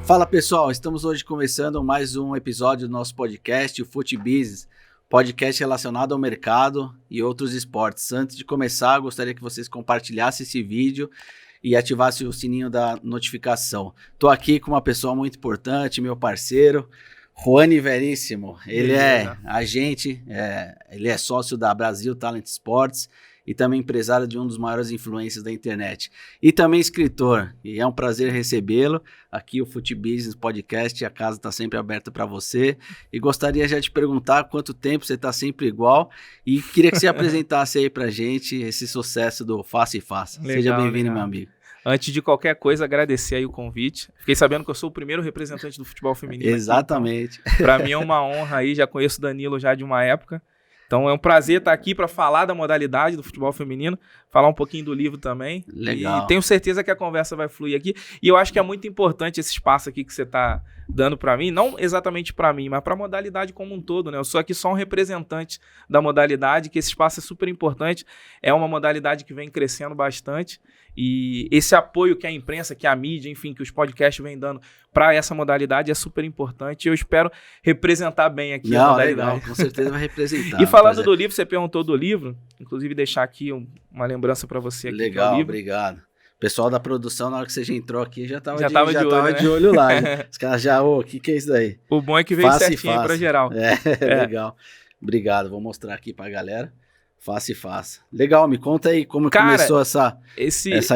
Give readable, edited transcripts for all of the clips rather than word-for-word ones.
Fala pessoal, estamos hoje começando mais um episódio do nosso podcast, o Fute Business, podcast relacionado ao mercado e outros esportes. Antes de começar, gostaria que vocês compartilhassem esse vídeo e ativassem o sininho da notificação. Estou aqui com uma pessoa muito importante, meu parceiro, Juani Veríssimo. Ele é agente, ele é sócio da Brasil Talent Sports e também empresário de um dos maiores influencers da internet. E também escritor, e é um prazer recebê-lo. Aqui o Fute Business Podcast, a casa está sempre aberta para você. E gostaria já de perguntar há quanto tempo você está sempre igual. E queria que você apresentasse aí para gente esse sucesso do Faça e Faça. Legal, seja bem-vindo, legal. meu amigo. Antes de qualquer coisa, agradecer aí o convite. Fiquei sabendo que eu sou o primeiro representante do futebol feminino. Exatamente. Então, para mim é uma honra aí, já conheço o Danilo já de uma época. Então é um prazer estar aqui para falar da modalidade do futebol feminino, falar um pouquinho do livro também. Legal. E tenho certeza que a conversa vai fluir aqui. E eu acho que é muito importante esse espaço aqui que você está dando para mim, não exatamente para mim, mas para a modalidade como um todo, né? Eu sou aqui só um representante da modalidade, que esse espaço é super importante. É uma modalidade que vem crescendo bastante. E esse apoio que a imprensa, que a mídia, enfim, que os podcasts vêm dando para essa modalidade é super importante. E eu espero representar bem aqui a modalidade. Legal, com certeza vai representar. E falando do livro, você perguntou do livro, inclusive deixar aqui uma lembrança para você aqui. Legal, do livro. Obrigado. O pessoal da produção, na hora que você já entrou aqui, já tava de de olho lá. Os caras já, o que é isso daí? O bom é que veio certinho para geral. Legal. Obrigado, vou mostrar aqui pra galera. Faça e faça. Legal, me conta aí como começou essa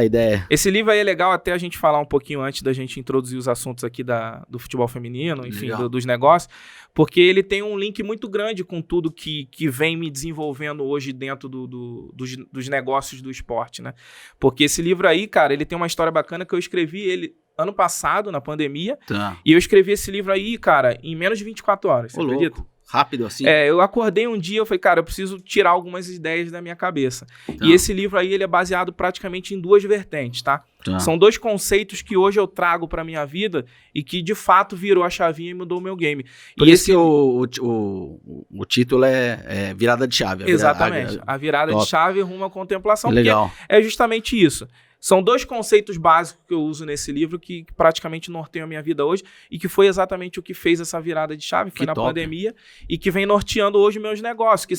ideia. Esse livro aí é legal até a gente falar um pouquinho antes da gente introduzir os assuntos aqui do futebol feminino, enfim, dos negócios, porque ele tem um link muito grande com tudo que vem me desenvolvendo hoje dentro dos negócios do esporte, né? Porque esse livro aí, cara, ele tem uma história bacana que eu escrevi ele ano passado, na pandemia, e eu escrevi esse livro aí, cara, em menos de 24 horas, você acredita? Louco. Rápido assim? Eu acordei um dia, eu falei, cara, eu preciso tirar algumas ideias da minha cabeça. E esse livro aí, ele é baseado praticamente em duas vertentes, tá? São dois conceitos que hoje eu trago pra minha vida e que, de fato, virou a chavinha e mudou o meu game. Por isso que o título é Virada de Chave. Exatamente. A virada de chave rumo à contemplação. Legal. Porque é justamente isso. São dois conceitos básicos que eu uso nesse livro que praticamente norteiam a minha vida hoje e que foi exatamente o que fez essa virada de chave, foi na pandemia, e que vem norteando hoje meus negócios, que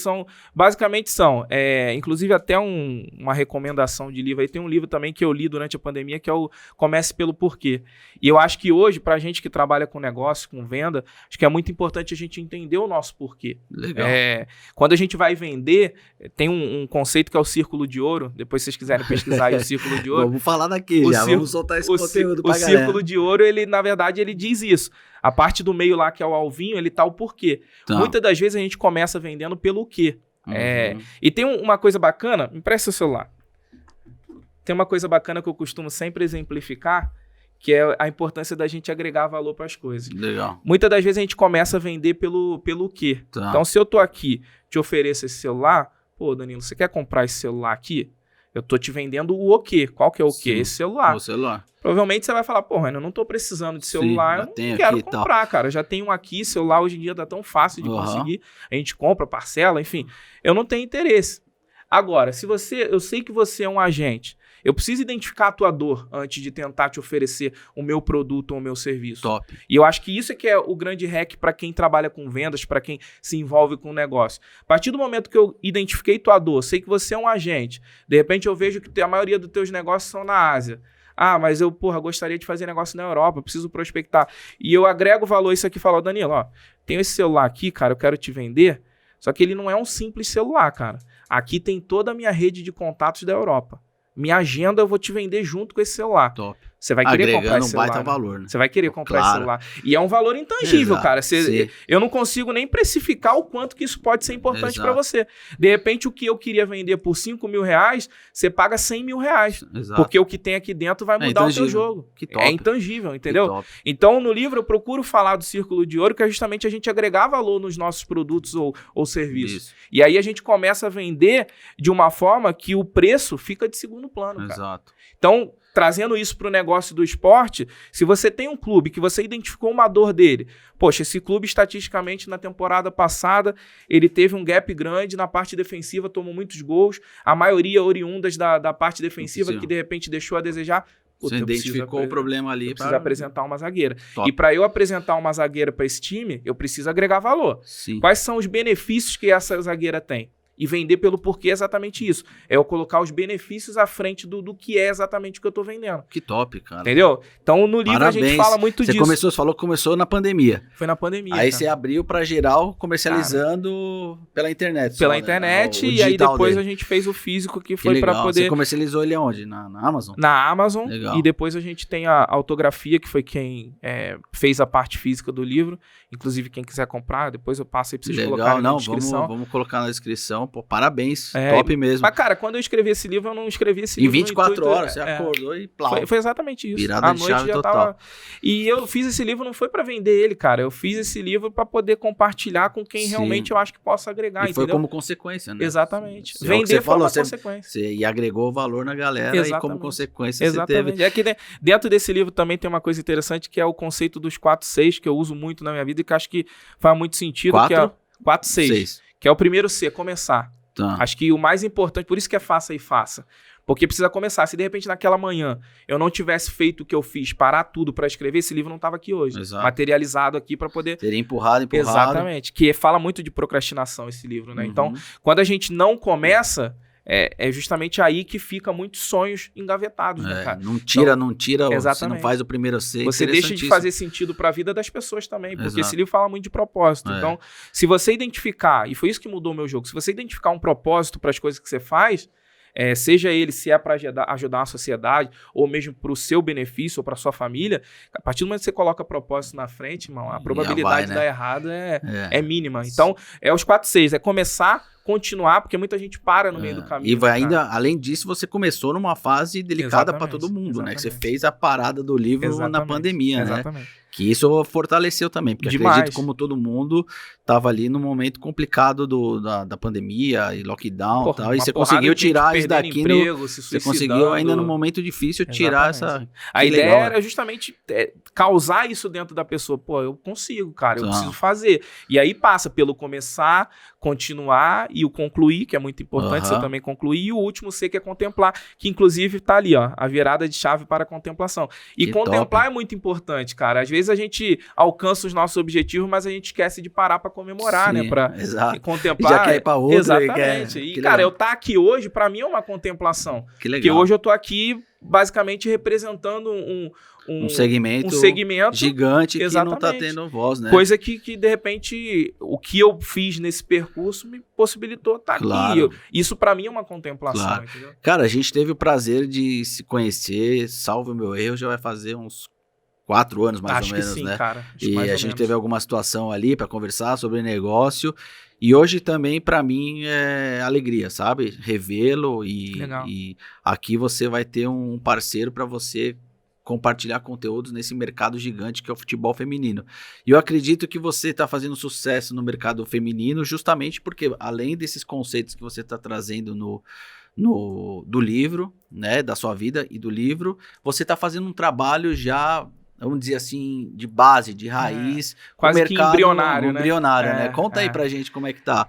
basicamente inclusive até uma recomendação de livro, aí tem um livro também que eu li durante a pandemia, que é o Comece pelo Porquê. E eu acho que hoje, pra gente que trabalha com negócio, com venda, acho que é muito importante a gente entender o nosso porquê. Legal. Quando a gente vai vender, tem um conceito que é o círculo de ouro, depois se vocês quiserem pesquisar aí o círculo de ouro. Vamos falar daqui vamos soltar esse conteúdo pra galera. O círculo de ouro, ele, na verdade, ele diz isso. A parte do meio lá, que é o alvinho, ele tá o porquê. Muitas das vezes a gente começa vendendo pelo quê. E tem uma coisa bacana, me presta seu celular. Tem uma coisa bacana que eu costumo sempre exemplificar, que é a importância da gente agregar valor para as coisas. Legal. Muitas das vezes a gente começa a vender pelo quê. Então, se eu tô aqui, te ofereço esse celular, pô, Danilo, você quer comprar esse celular aqui? Eu tô te vendendo o quê? Qual que é o quê? Esse celular. O celular. Provavelmente você vai falar, porra, eu não tô precisando de celular, eu não quero comprar, cara. Eu já tenho um aqui, celular hoje em dia tá tão fácil de conseguir. A gente compra, parcela, enfim. Eu não tenho interesse. Agora, eu sei que você é um agente, eu preciso identificar a tua dor antes de tentar te oferecer o meu produto ou o meu serviço. Top. E eu acho que isso é que é o grande hack para quem trabalha com vendas, para quem se envolve com o negócio. A partir do momento que eu identifiquei tua dor, sei que você é um agente, de repente eu vejo que a maioria dos teus negócios são na Ásia. Ah, mas eu, gostaria de fazer negócio na Europa, eu preciso prospectar. E eu agrego valor isso aqui e falo, Danilo, tenho esse celular aqui, cara, eu quero te vender, só que ele não é um simples celular, cara. Aqui tem toda a minha rede de contatos da Europa. Minha agenda eu vou te vender junto com esse celular. Top. Você vai querer comprar esse celular. Baita valor, né? Você vai querer comprar esse celular. E é um valor intangível, cara. Eu não consigo nem precificar o quanto que isso pode ser importante para você. De repente, o que eu queria vender por R$5.000, você paga R$100.000. Exato. Porque o que tem aqui dentro vai mudar o teu jogo. Que top. É intangível, entendeu? Então, no livro, eu procuro falar do círculo de ouro, que é justamente a gente agregar valor nos nossos produtos ou serviços. Isso. E aí a gente começa a vender de uma forma que o preço fica de segundo plano, cara. Exato. Então, trazendo isso para o negócio do esporte, se você tem um clube que você identificou uma dor dele, poxa, esse clube estatisticamente na temporada passada, ele teve um gap grande na parte defensiva, tomou muitos gols, a maioria oriundas da parte defensiva que de repente deixou a desejar. Você identificou o problema ali. Eu preciso apresentar uma zagueira. Top. E para eu apresentar uma zagueira para esse time, eu preciso agregar valor. Sim. Quais são os benefícios que essa zagueira tem? E vender pelo porquê é exatamente isso. É eu colocar os benefícios à frente do que é exatamente o que eu tô vendendo. Que top, cara. Entendeu? Então, no livro Parabéns. a gente fala muito disso. Você falou que começou na pandemia. Foi na pandemia. Aí cara. você abriu para geral, comercializando pela internet. Pela só, internet, né? e aí depois dele. a gente fez o físico que Que foi para legal. poder... Você comercializou ele aonde? Na Amazon? Na Amazon. Legal. E depois a gente tem a autografia, que foi quem fez a parte física do livro. Inclusive, quem quiser comprar, depois eu passo aí pra vocês colocarem na descrição. Vamos colocar na descrição. Pô, parabéns. É, Top mesmo. Mas, cara, quando eu escrevi esse livro, eu não escrevi esse Em livro 24 horas, você acordou e plau. Foi exatamente isso. Virada de chave total. E eu fiz esse livro, não foi pra vender ele, cara. Eu fiz esse livro pra poder compartilhar com quem realmente eu acho que possa agregar, e foi entendeu? como consequência, né? Exatamente. Vender foi uma consequência. E agregou valor na galera. Exatamente. E como consequência Exatamente. você teve... É que dentro desse livro também tem uma coisa interessante, que é o conceito dos 4-6, que eu uso muito na minha vida e que acho que faz muito sentido. 4-6. Que é o primeiro C, começar. Tá. Acho que o mais importante, por isso que é faça e faça. Porque precisa começar. Se de repente naquela manhã eu não tivesse feito o que eu fiz, parar tudo para escrever, esse livro não estava aqui hoje. Exato. Materializado aqui para poder... Teria empurrado. Exatamente. Que fala muito de procrastinação esse livro, né? Então, quando a gente não começa... É justamente aí que fica muitos sonhos engavetados, né, cara? Não tira, exatamente. Você não faz o primeiro C. Você deixa de fazer sentido para a vida das pessoas também, porque Exato. esse livro fala muito de propósito. Então, se você identificar, e foi isso que mudou o meu jogo, se você identificar um propósito para as coisas que você faz, seja ele se é para ajudar a sociedade, ou mesmo para o seu benefício, ou para sua família, a partir do momento que você coloca propósito na frente, irmão, a probabilidade de dar errado é mínima. Então, os 4-6, é começar, continuar, porque muita gente para no meio do caminho. E vai ainda, além disso, você começou numa fase delicada para todo mundo, né? Que você fez a parada do livro na pandemia, né? Exatamente. Que isso fortaleceu também, porque acredito como todo mundo estava ali no momento complicado da pandemia e lockdown e tal, e você conseguiu tirar isso daqui, você conseguiu ainda no momento difícil tirar essa... A ideia era justamente causar isso dentro da pessoa. Pô, eu consigo, cara, eu preciso fazer. E aí passa pelo começar, continuar e o concluir, que é muito importante você também concluir, e o último C, que é contemplar, que inclusive tá ali, ó, a virada de chave para a contemplação. E que contemplar é muito importante, cara. Às vezes a gente alcança os nossos objetivos, mas a gente esquece de parar para comemorar, né? Para contemplar. E já quer ir para outro. Exatamente. E cara, eu estar aqui hoje, para mim é uma contemplação. Que legal. Porque hoje eu tô aqui basicamente representando um segmento gigante que não tá tendo voz, né? Coisa que de repente, o que eu fiz nesse percurso me possibilitou estar aqui. Isso pra mim é uma contemplação, entendeu? Cara, a gente teve o prazer de se conhecer, salvo o meu erro, já vai fazer uns 4 anos mais ou menos, sim, né? Cara. E a gente teve alguma situação ali para conversar sobre negócio. E hoje também, para mim, é alegria, sabe? Revê-lo e aqui você vai ter um parceiro para você compartilhar conteúdos nesse mercado gigante que é o futebol feminino. E eu acredito que você está fazendo sucesso no mercado feminino justamente porque, além desses conceitos que você está trazendo do livro, né, da sua vida e do livro, você está fazendo um trabalho já... vamos dizer assim, de base, de raiz. Quase que embrionário, né? Conta aí pra gente como é que tá.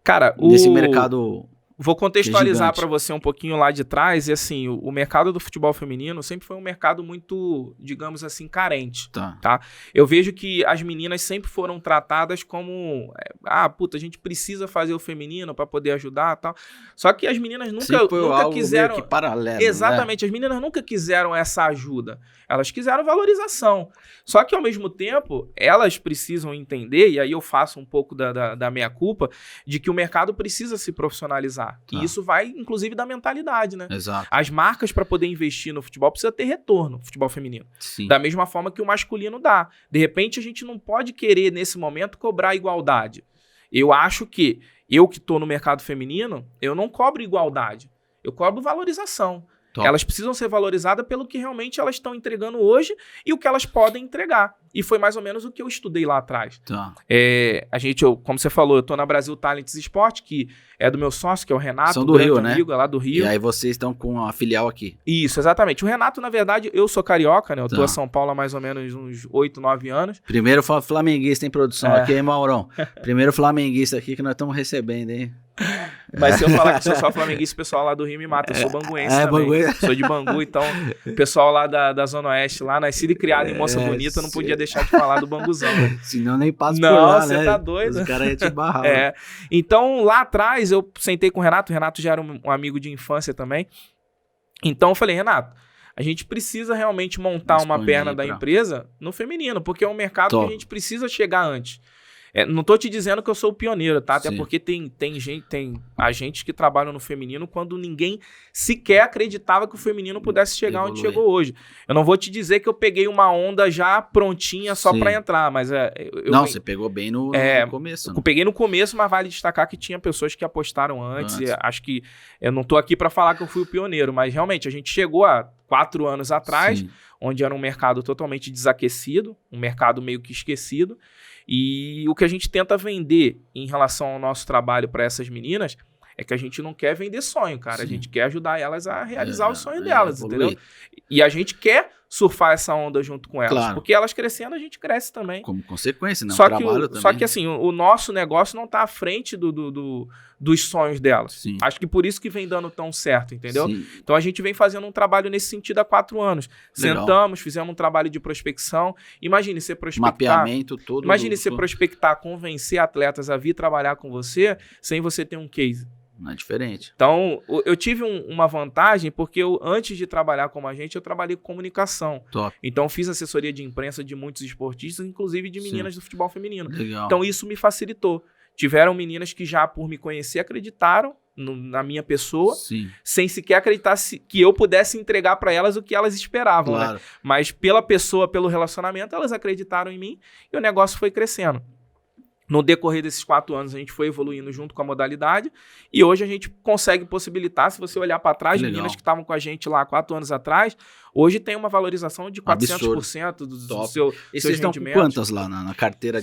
Cara, nesse mercado... Vou contextualizar para você um pouquinho lá de trás. E assim, o mercado do futebol feminino sempre foi um mercado muito, digamos assim, carente. Tá? Eu vejo que as meninas sempre foram tratadas como... a gente precisa fazer o feminino para poder ajudar e tal. Só que as meninas nunca quiseram... Meio que paralelo, exatamente, né? As meninas nunca quiseram essa ajuda. Elas quiseram valorização. Só que, ao mesmo tempo, elas precisam entender, e aí eu faço um pouco da meia-culpa, de que o mercado precisa se profissionalizar. E isso vai, inclusive, da mentalidade, né? Exato. As marcas, para poder investir no futebol, precisa ter retorno, futebol feminino. Sim. Da mesma forma que o masculino dá. De repente, a gente não pode querer, nesse momento, cobrar igualdade. Eu acho que eu que estou no mercado feminino, eu não cobro igualdade. Eu cobro valorização. Elas precisam ser valorizadas pelo que realmente elas estão entregando hoje e o que elas podem entregar. E foi mais ou menos o que eu estudei lá atrás. Como você falou, eu estou na Brasil Talents Sport, que é do meu sócio, que é o Renato. São do Rio, amigo, né? É lá do Rio. E aí vocês estão com a filial aqui. Isso, exatamente. O Renato, na verdade, eu sou carioca, né? Eu estou em São Paulo há mais ou menos uns 8, 9 anos. Primeiro flamenguista em produção aqui, hein, Maurão? Primeiro flamenguista aqui que nós estamos recebendo, hein? Mas se eu falar que sou só flamenguista, o pessoal lá do Rio me mata. Eu sou banguense também. Banguense. Sou de Bangu, então o pessoal lá da Zona Oeste, lá, nascido e criado em Moça Bonita, não podia deixar de falar do Banguzão. Né? Senão nem passa por lá, né? Não, você tá doido. Os caras iam te barrar. Então, lá atrás, eu sentei com o Renato já era um amigo de infância também. Então, eu falei, Renato, a gente precisa realmente montar uma perna da empresa no feminino, porque é um mercado que a gente precisa chegar antes. Não tô te dizendo que eu sou o pioneiro, tá? Até porque tem agentes que trabalham no feminino quando ninguém sequer acreditava que o feminino pudesse chegar onde chegou hoje. Eu não vou te dizer que eu peguei uma onda já prontinha só para entrar, mas você pegou bem no começo. Né? Eu peguei no começo, mas vale destacar que tinha pessoas que apostaram antes. Acho que eu não tô aqui para falar que eu fui o pioneiro, mas realmente a gente chegou há 4 anos atrás, onde era um mercado totalmente desaquecido, um mercado meio que esquecido. E o que a gente tenta vender em relação ao nosso trabalho para essas meninas é que a gente não quer vender sonho, cara. A gente quer ajudar elas a realizar os sonhos delas, entendeu? E a gente quer surfar essa onda junto com elas. Porque elas crescendo, a gente cresce também. Como consequência, né? Só que assim, o nosso negócio não tá à frente dos sonhos delas. Sim. Acho que por isso que vem dando tão certo, entendeu? Sim. Então a gente vem fazendo um trabalho nesse sentido há 4 anos. Legal. Sentamos, fizemos um trabalho de prospecção. Imagine você prospectar... Mapeamento todo. Imagine você prospectar, convencer atletas a vir trabalhar com você sem você ter um case. Não é diferente. Então, eu tive uma vantagem porque antes de trabalhar como agente, eu trabalhei com comunicação. Top. Então, fiz assessoria de imprensa de muitos esportistas, inclusive de meninas do futebol feminino. Legal. Então, isso me facilitou. Tiveram meninas que já, por me conhecer, acreditaram na minha pessoa, sem sequer acreditar que eu pudesse entregar para elas o que elas esperavam. Claro. Né? Mas pela pessoa, pelo relacionamento, elas acreditaram em mim e o negócio foi crescendo. No decorrer desses 4 anos, a gente foi evoluindo junto com a modalidade e hoje a gente consegue possibilitar, se você olhar para trás, meninas que estavam com a gente lá 4 anos atrás, hoje tem uma valorização de 400% do seu E vocês estão com quantas lá na carteira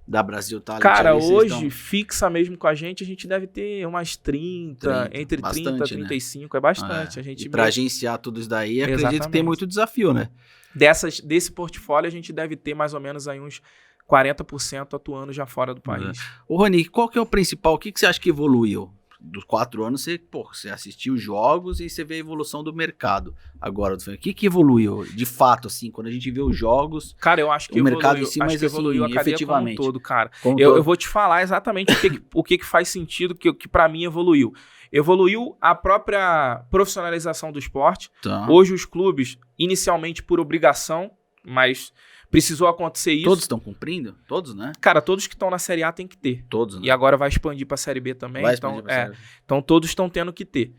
da Brasil Talent? Cara, hoje, fixa mesmo com a gente deve ter umas 30 entre 30 e 35, né? É bastante. E para agenciar tudo isso daí, acredito que tem muito desafio, né? Desse portfólio, a gente deve ter mais ou menos aí uns 40% atuando já fora do país. Ô, Rony, qual que é o principal? O que você acha que evoluiu? Dos 4 anos, você assistiu jogos e você vê a evolução do mercado. Agora, o que evoluiu? De fato, assim, quando a gente vê os jogos... Cara, eu acho que o mercado em si, mas que evoluiu assim, a cadeia efetivamente. como um todo, cara. Eu vou te falar exatamente o que faz sentido, que para mim evoluiu. Evoluiu a própria profissionalização do esporte. Tá. Hoje os clubes, inicialmente por obrigação, mas... Precisou acontecer isso. Todos estão cumprindo? Todos, né? Cara, todos que estão na Série A tem que ter. Todos, né? E agora vai expandir para a Série B também. Então todos estão tendo que ter.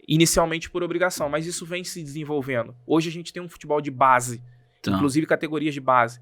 Inicialmente por obrigação, mas isso vem se desenvolvendo. Hoje a gente tem um futebol de base, inclusive categorias de base.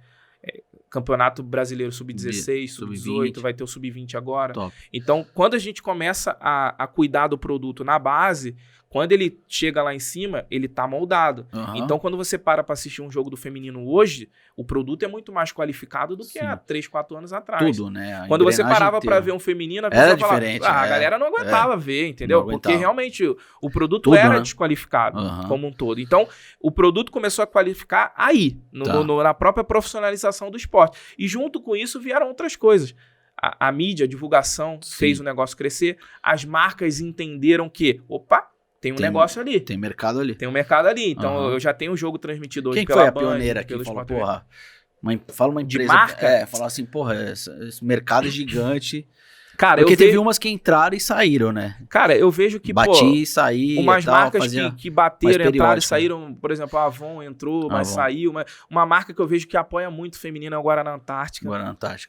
Campeonato Brasileiro Sub-16, Sub-18, vai ter o Sub-20 agora. Top. Então, quando a gente começa a cuidar do produto na base... Quando ele chega lá em cima, ele tá moldado. Então, quando você para assistir um jogo do feminino hoje, o produto é muito mais qualificado do que há 3, 4 anos atrás. Tudo, né? Quando você parava para ver um feminino, a pessoa falava, a galera não aguentava ver, entendeu? Porque realmente o produto era desqualificado como um todo. Então, o produto começou a qualificar aí, na própria profissionalização do esporte. E junto com isso vieram outras coisas. A mídia, a divulgação fez o negócio crescer. As marcas entenderam que, tem um negócio ali. Tem mercado ali. Tem um mercado ali. Então, eu já tenho o jogo transmitido hoje pela Band. Quem foi a pioneira aqui? Falou, fala uma empresa... De marca? Falar assim, esse mercado é gigante... Cara, porque teve umas que entraram e saíram, né? Cara, eu vejo que, saí, umas marcas que bateram, entraram e saíram, por exemplo, a Avon entrou, mas saiu. Uma marca que eu vejo que apoia muito o feminino é o Guaraná Antártica.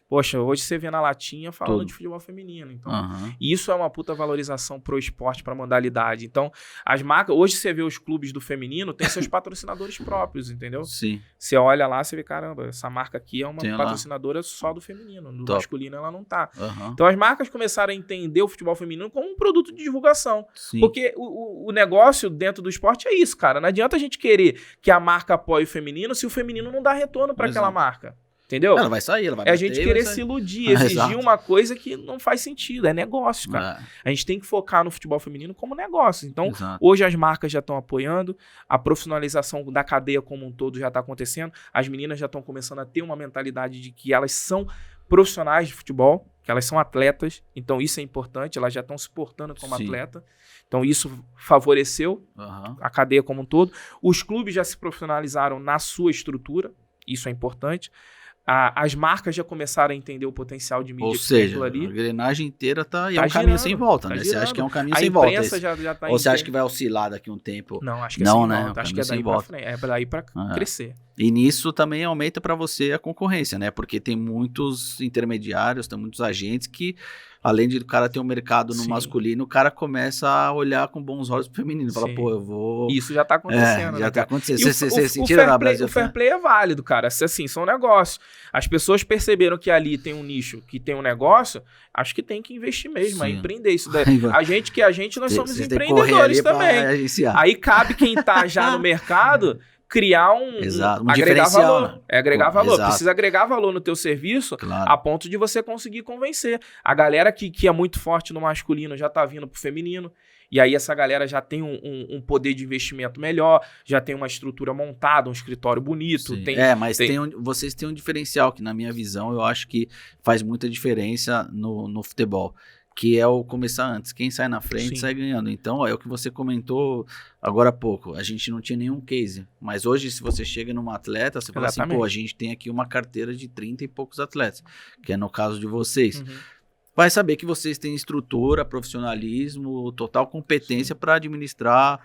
Poxa, hoje você vê na latinha falando de futebol feminino. Então, isso é uma puta valorização pro esporte, pra modalidade. Então, as marcas... Hoje você vê os clubes do feminino, tem seus patrocinadores próprios, entendeu? Sim. Você olha lá, você vê, caramba, essa marca aqui é uma patrocinadora só do feminino. No masculino ela não tá. Então, as marcas começaram a entender o futebol feminino como um produto de divulgação. Sim. Porque o negócio dentro do esporte é isso, cara. Não adianta a gente querer que a marca apoie o feminino se o feminino não dá retorno para aquela marca. Entendeu? Ela vai sair, ela vai bater, a gente querer se iludir, exigir uma coisa que não faz sentido. É negócio, cara. A gente tem que focar no futebol feminino como negócio. Então, hoje as marcas já estão apoiando, a profissionalização da cadeia como um todo já está acontecendo, as meninas já estão começando a ter uma mentalidade de que elas são profissionais de futebol, que elas são atletas, então isso é importante, elas já estão se portando como Sim. atleta, então isso favoreceu a cadeia como um todo. Os clubes já se profissionalizaram na sua estrutura, isso é importante. As marcas já começaram a entender o potencial de mídia Ou que seja, tem aquilo ali. a engrenagem inteira tá Tá um caminho girando, sem volta, tá né? Você girando. acha que é um caminho A sem volta imprensa esse? já tá Ou você acha que vai oscilar daqui a um tempo? Não, acho que Não, assim, né? não. Um Acho que é caminho sem daí pra volta. frente. É daí pra crescer. E nisso também aumenta para você a concorrência, né? Porque tem muitos intermediários, tem muitos agentes que, além de o cara ter um mercado no Sim. masculino, o cara começa a olhar com bons olhos pro feminino. Fala, Sim. pô, eu vou... Isso já tá acontecendo, já né, tá cara? acontecendo. E Você sentiram na Brasil? o fair play é válido, cara. Assim, são negócios. As pessoas perceberam que ali tem um nicho, que tem um negócio, acho que tem que investir mesmo, é Sim. empreender isso daí. nós somos Você tem que correr empreendedores ali pra também. agenciar. Aí cabe quem tá já no mercado criar Exato, um agregar diferencial, valor. né? É agregar valor. Exato. Precisa agregar valor no teu serviço Claro. a ponto de você conseguir convencer. A galera que é muito forte no masculino já tá vindo pro feminino. E aí essa galera já tem um poder de investimento melhor, já tem uma estrutura montada, um escritório bonito. Sim. Mas vocês têm um diferencial que, na minha visão, eu acho que faz muita diferença no futebol, que é o começar antes. Quem sai na frente Sim. sai ganhando. Então, é o que você comentou agora há pouco. A gente não tinha nenhum case. Mas hoje, se você chega num atleta, você fala assim, Exatamente. pô, a gente tem aqui uma carteira de 30 e poucos atletas, que é no caso de vocês. Uhum. Vai saber que vocês têm estrutura, profissionalismo, total competência para administrar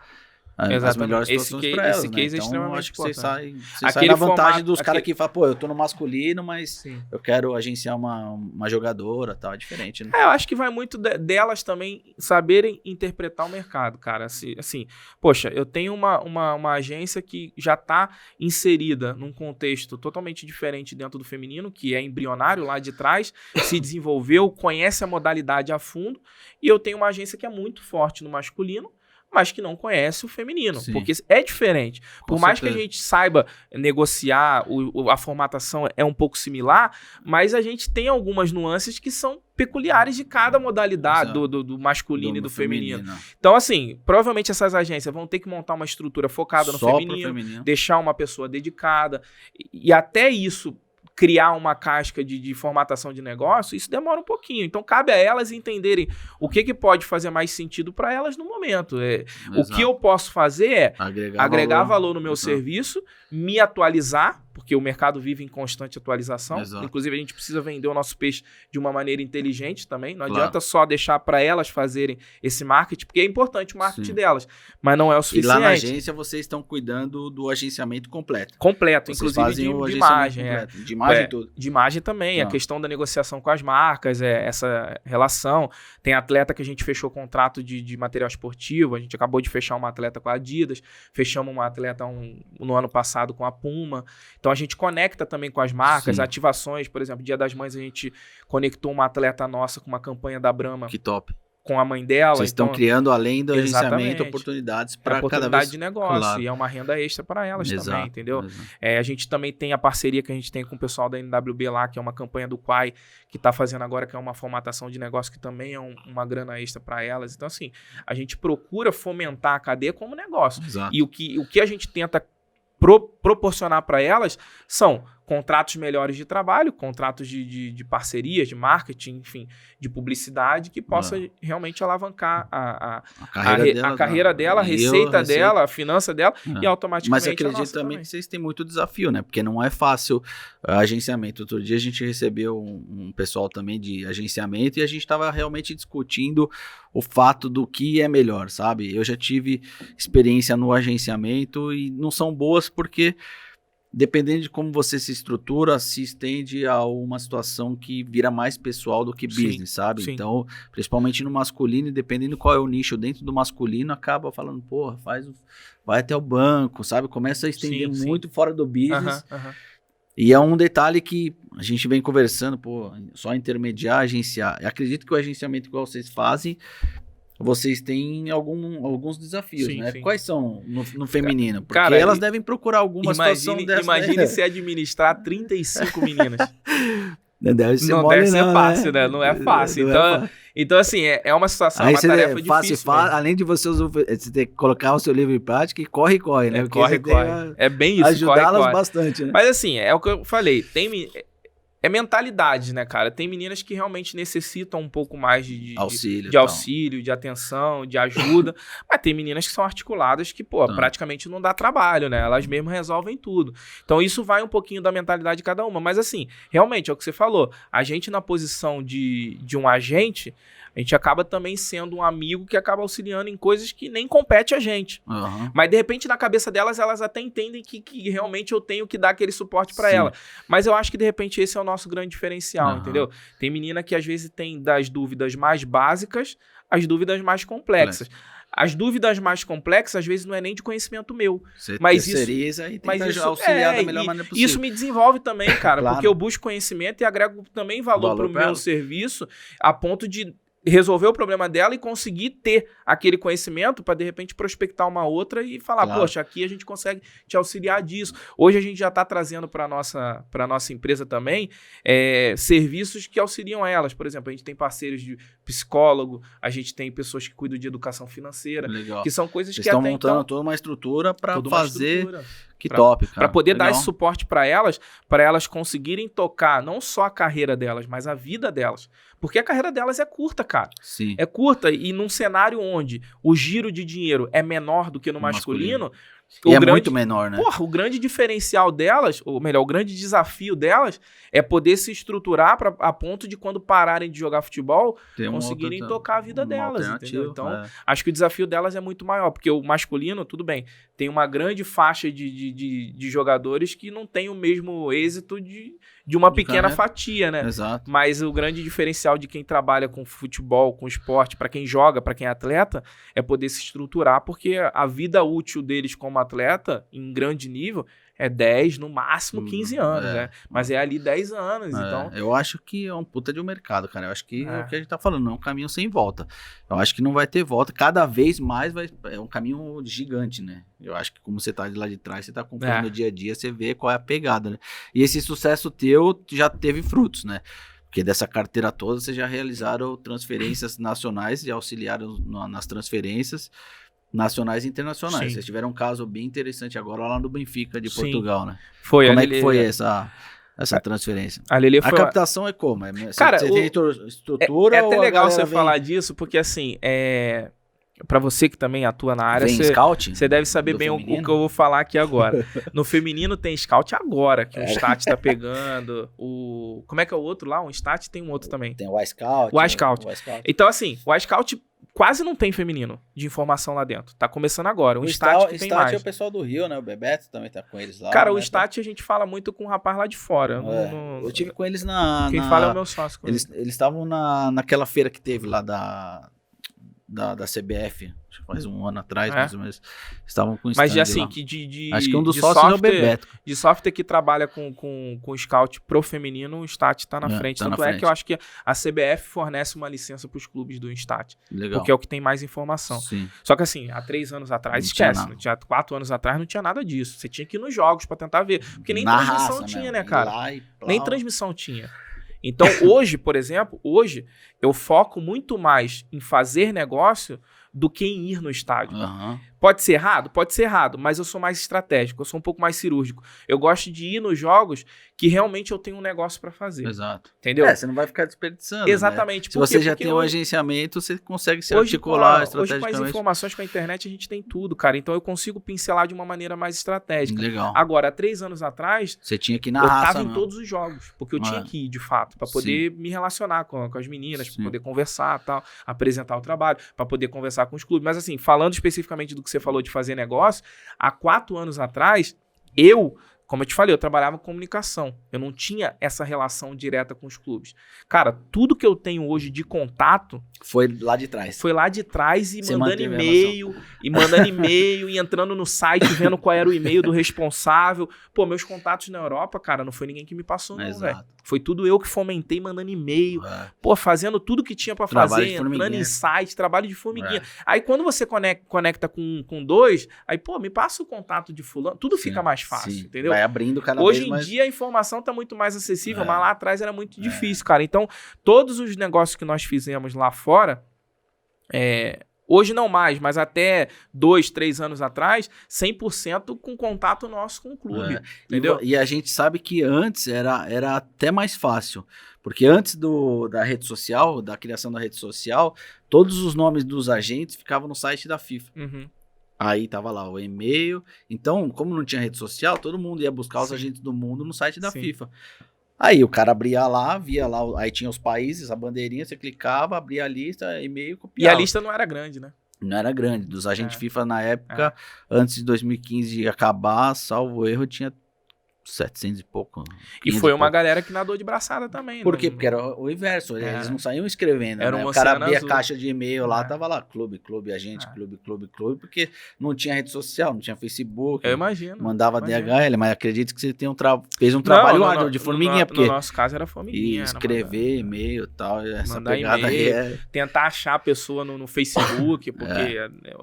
as Exatamente. melhores situações para elas. Esse case é Então, extremamente acho que você sai Aquele na vantagem formato- dos caras aquele- que falam, pô, eu tô no masculino, mas Sim. eu quero agenciar uma jogadora, tal, é diferente, né? Eu acho que vai muito delas também saberem interpretar o mercado, cara. Assim, poxa, eu tenho uma agência que já está inserida num contexto totalmente diferente dentro do feminino, que é embrionário lá de trás, se desenvolveu, conhece a modalidade a fundo, e eu tenho uma agência que é muito forte no masculino, mas que não conhece o feminino, Sim. porque é diferente. Por mais que a certeza. gente saiba negociar, a formatação é um pouco similar, mas a gente tem algumas nuances que são peculiares de cada modalidade, Exato. do masculino e do feminino. Então, assim, provavelmente essas agências vão ter que montar uma estrutura focada no Só pro feminino, deixar uma pessoa dedicada, e até isso criar uma casca de formatação de negócio, isso demora um pouquinho. Então, cabe a elas entenderem o que pode fazer mais sentido para elas no momento. O que eu posso fazer é agregar valor no meu serviço, me atualizar, porque o mercado vive em constante atualização. Exato. Inclusive, a gente precisa vender o nosso peixe de uma maneira inteligente também. Não adianta só deixar para elas fazerem esse marketing, porque é importante o marketing delas, mas não é o suficiente. E lá na agência, vocês estão cuidando do agenciamento completo. Completo, Vocês inclusive fazem o de agenciamento imagem. completo. De imagem e tudo. De imagem também, a questão da negociação com as marcas, essa relação. Tem atleta que a gente fechou contrato de material esportivo, a gente acabou de fechar uma atleta com a Adidas, fechamos uma atleta no ano passado com a Puma. Então a gente conecta também com as marcas, ativações, por exemplo, Dia das Mães a gente conectou uma atleta nossa com uma campanha da Brahma. Que top. Com a mãe dela. Vocês estão criando, além do agenciamento, oportunidades para cada oportunidade vez... de negócio, e é uma renda extra para elas também, entendeu? A gente também tem a parceria que a gente tem com o pessoal da NWB lá, que é uma campanha do Quai, que está fazendo agora, que é uma formatação de negócio que também é uma grana extra para elas. Então, assim, a gente procura fomentar a cadeia como negócio. Exato. E o que a gente tenta proporcionar para elas são contratos melhores de trabalho, contratos de parcerias, de marketing, enfim, de publicidade, que possa realmente alavancar a carreira dela, a receita dela, a finança dela e automaticamente Mas eu acredito também que vocês têm muito desafio, né? Porque não é fácil agenciamento. Outro dia a gente recebeu um pessoal também de agenciamento e a gente estava realmente discutindo o fato do que é melhor, sabe? Eu já tive experiência no agenciamento e não são boas porque dependendo de como você se estrutura, se estende a uma situação que vira mais pessoal do que business, sabe? Sim. Então, principalmente no masculino, e dependendo qual é o nicho dentro do masculino, acaba falando, porra, vai até o banco, sabe? Começa a estender muito fora do business. E é um detalhe que a gente vem conversando, pô, só intermediar, agenciar. Eu acredito que o agenciamento igual vocês fazem, vocês têm alguns desafios, né?Sim. Quais são no feminino? Porque elas devem procurar alguma situação dessa. Imagine se administrar 35 meninas. Deve ser não mole, deve ser fácil, né? Não é fácil. Então, assim, é uma situação, aí uma tarefa difícil. Além de você ter que colocar o seu livro em prática e corre, né? Corre. É bem isso, ajudá-las bastante, né? Mas assim, é o que eu falei, É mentalidade, né, cara? Tem meninas que realmente necessitam um pouco mais de auxílio, de atenção, de ajuda. Mas tem meninas que são articuladas que, praticamente não dá trabalho, né? Elas mesmas resolvem tudo. Então, isso vai um pouquinho da mentalidade de cada uma. Mas, assim, realmente, é o que você falou. A gente, na posição de um agente, a gente acaba também sendo um amigo que acaba auxiliando em coisas que nem compete a gente. Uhum. Mas, de repente, na cabeça delas, elas até entendem que realmente eu tenho que dar aquele suporte para ela. Mas eu acho que, de repente, esse é o nosso grande diferencial, entendeu? Tem menina que, às vezes, tem das dúvidas mais básicas às dúvidas mais complexas. As dúvidas mais complexas, às vezes, não é nem de conhecimento meu. Você mas terceiriza e tenta auxiliar da melhor maneira possível. Isso me desenvolve também, cara, Claro. porque eu busco conhecimento e agrego também valor para o meu serviço, a ponto de resolver o problema dela e conseguir ter aquele conhecimento para, de repente, prospectar uma outra e falar, poxa, aqui a gente consegue te auxiliar disso. Hoje a gente já está trazendo para a nossa empresa também serviços que auxiliam elas. Por exemplo, a gente tem parceiros de psicólogo, a gente tem pessoas que cuidam de educação financeira, que são coisas que estão montando toda uma estrutura para fazer... Que pra, top, cara. Para poder dar esse suporte para elas conseguirem tocar não só a carreira delas, mas a vida delas. Porque a carreira delas é curta, cara. Sim. É curta e num cenário onde o giro de dinheiro é menor do que no masculino. E muito menor, né? Porra, o grande diferencial delas, ou melhor, o grande desafio delas é poder se estruturar a ponto de quando pararem de jogar futebol, conseguirem tocar a vida delas, entendeu? Então, acho que o desafio delas é muito maior, porque o masculino, tudo bem, tem uma grande faixa de jogadores que não tem o mesmo êxito de uma pequena fatia, né? Exato. Mas o grande diferencial de quem trabalha com futebol, com esporte, para quem joga, para quem é atleta, é poder se estruturar, porque a vida útil deles como atleta, em grande nível, é 10, no máximo 15 anos, né? Mas é ali 10 anos, então... Eu acho que é um puta de um mercado, cara. Eu acho que é o que a gente tá falando, é um caminho sem volta. Eu acho que não vai ter volta. Cada vez mais é um caminho gigante, né? Eu acho que como você tá de lá de trás, você tá acompanhando o dia a dia, você vê qual é a pegada, né? E esse sucesso teu já teve frutos, né? Porque dessa carteira toda, vocês já realizaram transferências nacionais e auxiliaram nas transferências nacionais e internacionais. Sim. Vocês tiveram um caso bem interessante agora lá no Benfica de Portugal, né? Foi. Como é que foi essa transferência? A captação é como? Cara, você tem estrutura? É até legal você falar disso, porque assim, para você que também atua na área, você deve saber bem o que eu vou falar aqui agora. No feminino tem scout agora, que o Stat tá pegando. Como é que é o outro lá? O Stat tem um outro também. Tem o iScout. O iScout. Então assim, o iScout quase não tem feminino de informação lá dentro. Tá começando agora. O Stat que tem mais. O Stat é o pessoal do Rio, né? O Bebeto também tá com eles lá. Cara, o Stat a gente fala muito com um rapaz lá de fora. Eu tive com eles Quem fala é o meu sócio. Eles estavam naquela feira que teve lá da CBF, acho que faz um ano atrás, mais ou menos. Estavam com mas assim, lá. que acho que um dos sócios é o Bebeto. De software que trabalha com scout pro feminino, o Stat tá na frente. Tanto é que eu acho que a CBF fornece uma licença pros clubes do Stat. Legal. Porque é o que tem mais informação. Sim. Só que assim, há 3 anos atrás, esquece. Não tinha 4 anos atrás não tinha nada disso. Você tinha que ir nos jogos pra tentar ver. Porque nem transmissão tinha, né, cara? Nem transmissão tinha. Então, hoje, por exemplo, eu foco muito mais em fazer negócio do que em ir no estádio. Uhum. Pode ser errado? Pode ser errado, mas eu sou mais estratégico, eu sou um pouco mais cirúrgico. Eu gosto de ir nos jogos que realmente eu tenho um negócio para fazer. Exato. Entendeu? Você não vai ficar desperdiçando. Exatamente. Né? Se você já tem um agenciamento, você consegue se articular estrategicamente. Hoje, com as informações com a internet, a gente tem tudo, cara. Então, eu consigo pincelar de uma maneira mais estratégica. Legal. Agora, há 3 anos atrás, você tinha que ir na eu raça, tava em todos os jogos, porque eu tinha que ir, de fato, para poder me relacionar com as meninas, para poder conversar, tal, apresentar o trabalho, para poder conversar com os clubes. Mas assim, falando especificamente do que você falou de fazer negócio, há 4 anos atrás, como eu te falei, eu trabalhava com comunicação. Eu não tinha essa relação direta com os clubes. Cara, tudo que eu tenho hoje de contato... Foi lá de trás. Foi lá de trás e mandando e-mail, e entrando no site, vendo qual era o e-mail do responsável. Pô, meus contatos na Europa, cara, não foi ninguém que me passou, não, velho. Foi tudo eu que fomentei, mandando e-mail. Pô, fazendo tudo que tinha pra fazer, entrando em site, trabalho de formiguinha. Aí quando você conecta com 2, aí, pô, me passa o contato de fulano. Tudo fica mais fácil, entendeu? Vai abrindo cada vez mais. Hoje em dia a informação tá muito mais acessível, mas lá atrás era muito difícil, cara. Então, todos os negócios que nós fizemos lá fora, Hoje não mais, mas até 2, 3 anos atrás, 100% com contato nosso com o clube, entendeu? E a gente sabe que antes era até mais fácil, porque antes da rede social, da criação da rede social, todos os nomes dos agentes ficavam no site da FIFA. Uhum. Aí tava lá o e-mail. Então, como não tinha rede social, todo mundo ia buscar os agentes do mundo no site da FIFA. Aí o cara abria lá, via lá, aí tinha os países, a bandeirinha, você clicava, abria a lista, e-mail, copiava. E a lista não era grande, né? Não era grande. Dos agentes FIFA na época, antes de 2015 acabar, salvo erro, tinha 700 e pouco. E foi uma galera que nadou de braçada também. Por quê? Porque era o inverso. Eles não saíam escrevendo. Era o cara abria a caixa de e-mail lá, tava lá, clube, agente, clube, porque não tinha rede social, não tinha Facebook. Eu imagino. Mandava DHL, mas acredito que você fez um trabalho árduo de formiguinha. Porque no nosso caso era formiguinha. E escrever e-mail e tal, essa mandar pegada aí tentar achar a pessoa no Facebook, porque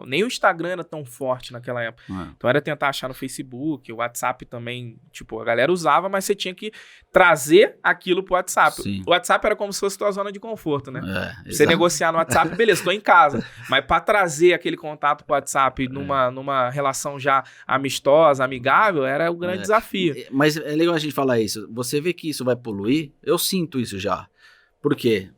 nem o Instagram era tão forte naquela época. Então era tentar achar no Facebook, o WhatsApp também, tipo, a galera usava, mas você tinha que trazer aquilo pro WhatsApp. Sim. O WhatsApp era como se fosse tua zona de conforto, né? Você exato. negociar no WhatsApp, beleza, tô em casa. Mas pra trazer aquele contato pro WhatsApp numa relação já amistosa, amigável, era o grande desafio. Mas é legal a gente falar isso. Você vê que isso vai poluir? Eu sinto isso já. Por quê?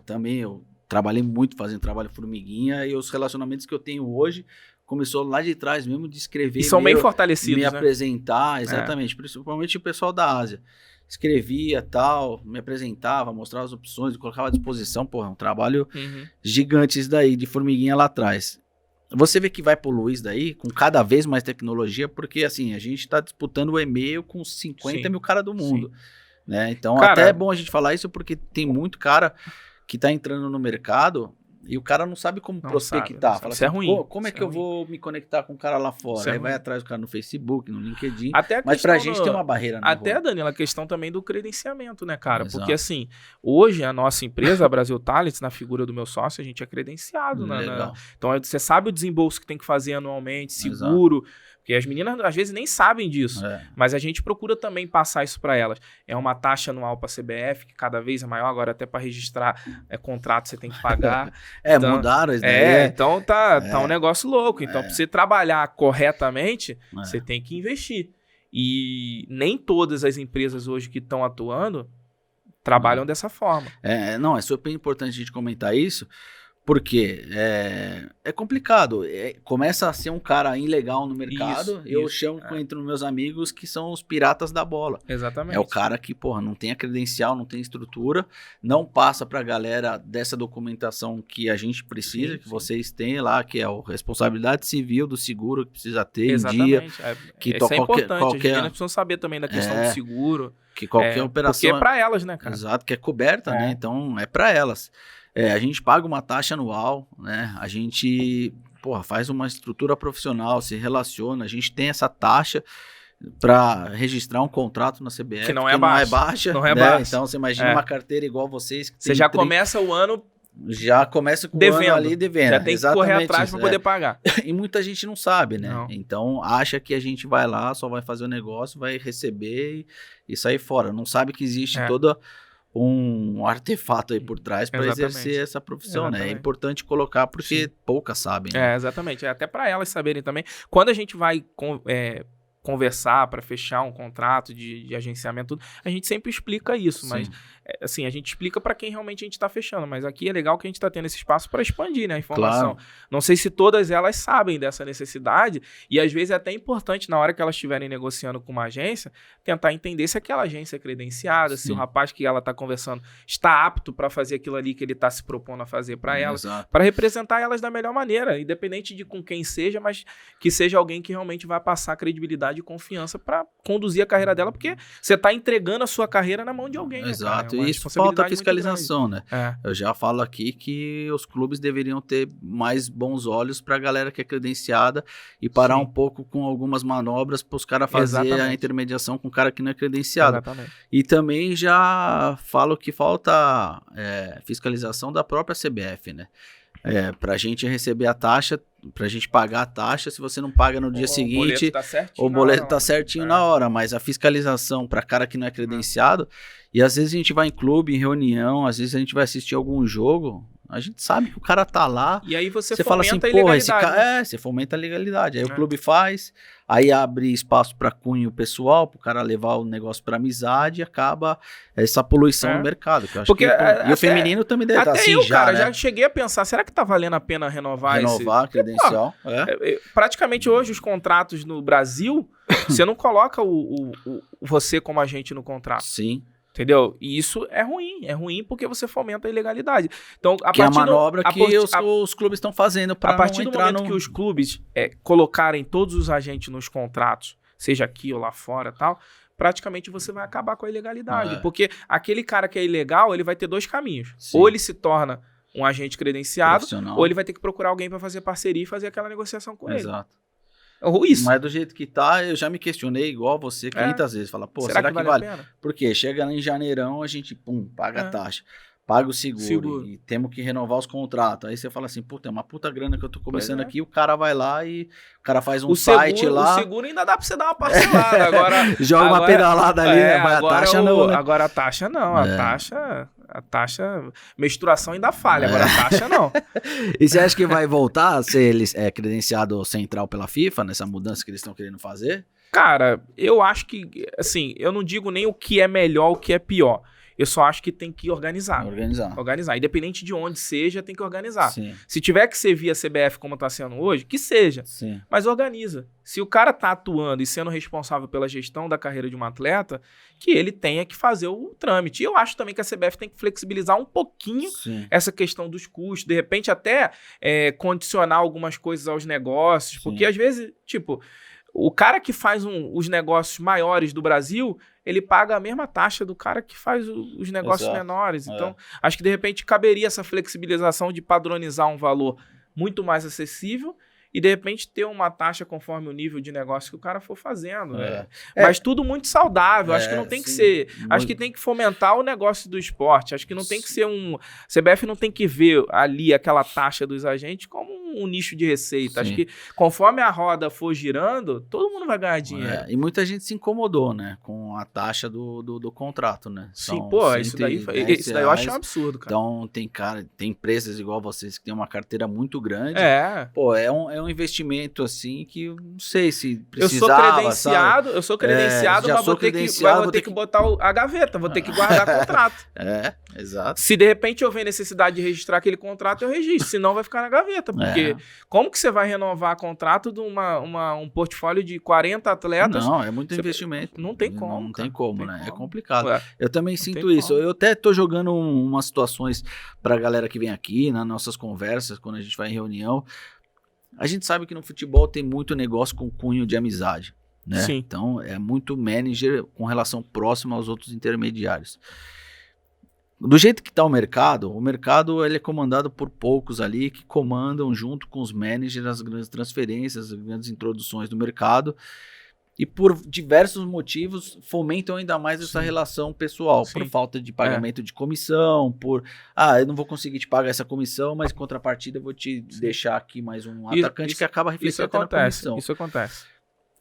Também eu trabalhei muito fazendo trabalho formiguinha e os relacionamentos que eu tenho hoje começou lá de trás mesmo de escrever. E são bem fortalecidos, me apresentar, exatamente. Principalmente o pessoal da Ásia. Escrevia, tal, me apresentava, mostrava as opções, colocava à disposição. Porra, é um trabalho gigante isso daí, de formiguinha lá atrás. Você vê que vai poluir isso daí, com cada vez mais tecnologia, porque assim, a gente está disputando o e-mail com 50 mil caras do mundo. Né? Então, até é bom a gente falar isso, porque tem muito cara que está entrando no mercado e o cara não sabe como prospectar. Fala isso assim, é ruim. Como é que eu vou me conectar com o cara lá fora? Aí vai atrás do cara no Facebook, no LinkedIn. Mas pra gente tem uma barreira. Até, Danilo, a questão também do credenciamento, né, cara? Exato. Porque assim, hoje a nossa empresa, a Brasil Talents, na figura do meu sócio, a gente é credenciado. Então você sabe o desembolso que tem que fazer anualmente, seguro. Exato. Porque as meninas, às vezes, nem sabem disso. Mas a gente procura também passar isso para elas. É uma taxa anual para a CBF, que cada vez é maior. Agora, até para registrar contrato, você tem que pagar. Então, mudaram isso daí. Então tá um negócio louco. Então, para você trabalhar corretamente, você tem que investir. E nem todas as empresas hoje que estão atuando trabalham dessa forma. É super importante a gente comentar isso. Porque é complicado. Começa a ser um cara ilegal no mercado. Entro nos meus amigos que são os piratas da bola. Exatamente. É o cara que, não tem a credencial, não tem estrutura, não passa pra galera dessa documentação que a gente precisa, que vocês têm lá, que é a responsabilidade civil do seguro que precisa ter em dia. Que isso é importante. As meninas precisam saber também da questão do seguro. Que qualquer operação... Porque é pra elas, né, cara? Exato, que é coberta, né? Então, é pra elas. A gente paga uma taxa anual, né? A gente, faz uma estrutura profissional, se relaciona, a gente tem essa taxa para registrar um contrato na CBF, que não é baixa. Não é baixa. Então, você imagina uma carteira igual vocês. Que você já começa o ano... Já começa com o ano ali devendo. Já tem que correr atrás para poder pagar. E muita gente não sabe, né? Não. Então, acha que a gente vai lá, só vai fazer o negócio, vai receber e sair fora. Não sabe que existe toda... um artefato aí por trás para exercer essa profissão, né? É importante colocar porque poucas sabem. Né? Exatamente. Até para elas saberem também. Quando a gente vai conversar para fechar um contrato de agenciamento, a gente sempre explica isso, mas assim, a gente explica para quem realmente a gente está fechando, mas aqui é legal que a gente está tendo esse espaço para expandir, né, a informação. Claro. Não sei se todas elas sabem dessa necessidade e às vezes é até importante na hora que elas estiverem negociando com uma agência, tentar entender se aquela agência é credenciada, se o rapaz que ela está conversando está apto para fazer aquilo ali que ele está se propondo a fazer para elas, para representar elas da melhor maneira, independente de com quem seja, mas que seja alguém que realmente vai passar credibilidade e confiança para conduzir a carreira dela, porque você está entregando a sua carreira na mão de alguém. Exato, e isso falta fiscalização, né? Eu já falo aqui que os clubes deveriam ter mais bons olhos para a galera que é credenciada e parar um pouco com algumas manobras para os caras fazer a intermediação com o cara que não é credenciado. Exatamente. E também já falo que falta fiscalização da própria CBF, né? Pra gente receber a taxa, pra gente pagar a taxa, se você não paga no dia seguinte, o boleto tá certinho na hora, mas a fiscalização pra cara que não é credenciado, e às vezes a gente vai em clube, em reunião, às vezes a gente vai assistir algum jogo, A gente sabe que o cara tá lá. E aí você fala assim, fomenta a pô, ilegalidade. esse cara... você fomenta a legalidade. Aí o clube faz, aí abre espaço para cunho pessoal, pro cara levar o negócio pra amizade e acaba essa poluição no mercado. Que eu acho porque e o feminino também deve estar assim já, cara, né? já cheguei a pensar, será que tá valendo a pena renovar a credencial. Praticamente hoje os contratos no Brasil, você não coloca você como agente no contrato. Sim. Entendeu? E isso é ruim porque você fomenta a ilegalidade. Então, que é a manobra que os clubes estão fazendo para não entrar. A partir do momento que os clubes colocarem todos os agentes nos contratos, seja aqui ou lá fora e tal, praticamente você vai acabar com a ilegalidade. Porque aquele cara que é ilegal, ele vai ter dois caminhos. Sim. Ou ele se torna um agente credenciado, ou ele vai ter que procurar alguém para fazer parceria e fazer aquela negociação com ele. Exato. Isso. Mas do jeito que tá, eu já me questionei igual você 500 vezes. Fala, pô, será que vale? Porque chega em janeirão, a gente, paga a taxa, paga o seguro e temos que renovar os contratos. Aí você fala assim, puta, é uma puta grana que eu tô começando aqui, o cara vai lá e o cara faz um site lá. O seguro ainda dá pra você dar uma parcelada. Agora, joga uma pedalada ali, né? Mas a taxa não, né? Agora a taxa não, a taxa, menstruação ainda falha, agora a taxa não. E você acha que vai voltar a ser credenciado central pela FIFA, nessa mudança que eles estão querendo fazer? Cara, eu acho que, assim, eu não digo nem o que é melhor, o que é pior. Eu só acho que tem que organizar. Organizar. Independente de onde seja, tem que organizar. Sim. Se tiver que ser via CBF como está sendo hoje, que seja. Sim. Mas organiza. Se o cara está atuando e sendo responsável pela gestão da carreira de um atleta, que ele tenha que fazer o trâmite. E eu acho também que a CBF tem que flexibilizar um pouquinho essa questão dos custos. De repente até condicionar algumas coisas aos negócios. Sim. Porque às vezes, tipo... O cara que faz os negócios maiores do Brasil, ele paga a mesma taxa do cara que faz os negócios menores. Então, acho que de repente caberia essa flexibilização de padronizar um valor muito mais acessível e de repente ter uma taxa conforme o nível de negócio que o cara for fazendo. Mas tudo muito saudável. Acho que não tem que ser... Acho que tem que fomentar o negócio do esporte. Acho que não tem que ser CBF não tem que ver ali aquela taxa dos agentes como um nicho de receita. Acho que conforme a roda for girando, todo mundo vai ganhar dinheiro. E muita gente se incomodou, né? Com a taxa do contrato, né? Sim, isso daí eu acho um absurdo, cara. Então, tem empresas igual vocês que tem uma carteira muito grande. Pô, é um investimento, assim, que eu não sei se precisava, eu sou credenciado, mas vou ter que botar a gaveta, vou ter que guardar o contrato. Exato. Se de repente eu ver necessidade de registrar aquele contrato, eu registro, senão vai ficar na gaveta, porque como que você vai renovar contrato de um portfólio de 40 atletas? Não, é muito investimento. Não tem como. Não tem como, né? É complicado. Eu também sinto isso. Eu até tô jogando umas situações pra galera que vem aqui, nas nossas conversas, quando a gente vai em reunião. A gente sabe que no futebol tem muito negócio com cunho de amizade, né? Sim. Então, é muito manager com relação próxima aos outros intermediários. Do jeito que está o mercado ele é comandado por poucos ali que comandam junto com os managers as grandes transferências, as grandes introduções do mercado e por diversos motivos fomentam ainda mais essa relação pessoal, por falta de pagamento de comissão, eu não vou conseguir te pagar essa comissão, mas em contrapartida eu vou te deixar aqui mais um atacante que acaba refletindo na comissão. Isso acontece.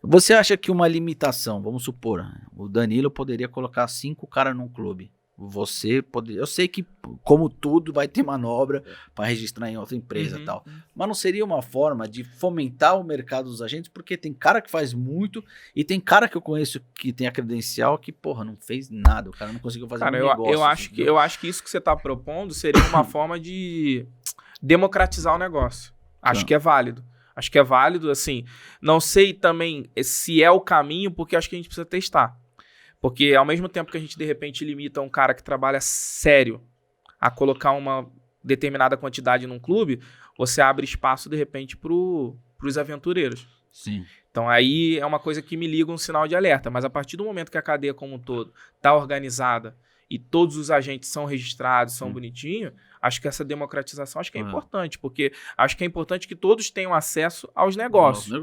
Você acha que uma limitação, vamos supor, o Danilo poderia colocar 5 caras num clube? Você poderia... Eu sei que, como tudo, vai ter manobra para registrar em outra empresa e tal. Mas não seria uma forma de fomentar o mercado dos agentes? Porque tem cara que faz muito e tem cara que eu conheço que tem a credencial que, não fez nada. O cara não conseguiu fazer um negócio. Eu acho que isso que você está propondo seria uma forma de democratizar o negócio. Acho que é válido. Acho que é válido, assim. Não sei também se é o caminho, porque acho que a gente precisa testar. Porque ao mesmo tempo que a gente, de repente, limita um cara que trabalha sério a colocar uma determinada quantidade num clube, você abre espaço, de repente, para os aventureiros. Sim. Então, aí é uma coisa que me liga um sinal de alerta. Mas a partir do momento que a cadeia como um todo está organizada e todos os agentes são registrados, são bonitinhos, acho que essa democratização é importante, porque acho que é importante que todos tenham acesso aos negócios.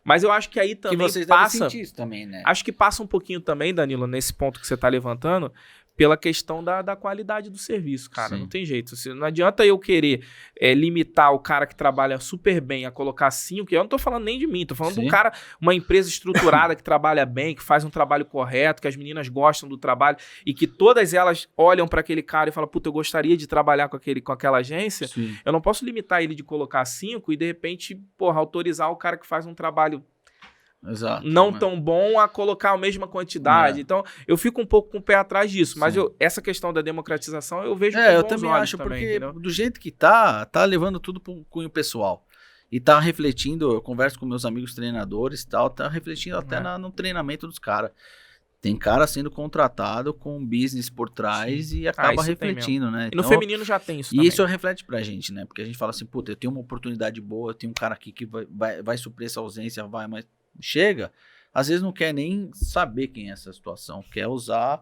Mas eu acho que aí também que vocês devem sentir isso também, né? Acho que passa um pouquinho também, Danilo, nesse ponto que você está levantando, pela questão da qualidade do serviço, cara. Sim. Não tem jeito. Não adianta eu querer limitar o cara que trabalha super bem a colocar 5, eu não tô falando nem de mim, tô falando de um cara, uma empresa estruturada que trabalha bem, que faz um trabalho correto, que as meninas gostam do trabalho e que todas elas olham para aquele cara e falam, puta, eu gostaria de trabalhar com aquela agência. Sim. Eu não posso limitar ele de colocar 5 e de repente, porra, autorizar o cara que faz um trabalho Exato, não tão bom a colocar a mesma quantidade. Então, eu fico um pouco com o pé atrás disso. Mas essa questão da democratização eu vejo com eu bons também olhos acho, também, porque entendeu? do jeito que tá levando tudo pro cunho pessoal. E tá refletindo, eu converso com meus amigos treinadores e tal, tá refletindo até no treinamento dos caras. Tem cara sendo contratado com um business por trás e acaba refletindo, né? E no feminino já tem isso e também. isso reflete pra gente, né? Porque a gente fala assim, puta, eu tenho uma oportunidade boa, eu tenho um cara aqui que vai suprir essa ausência, mas chega, às vezes não quer nem saber quem é essa situação, quer usar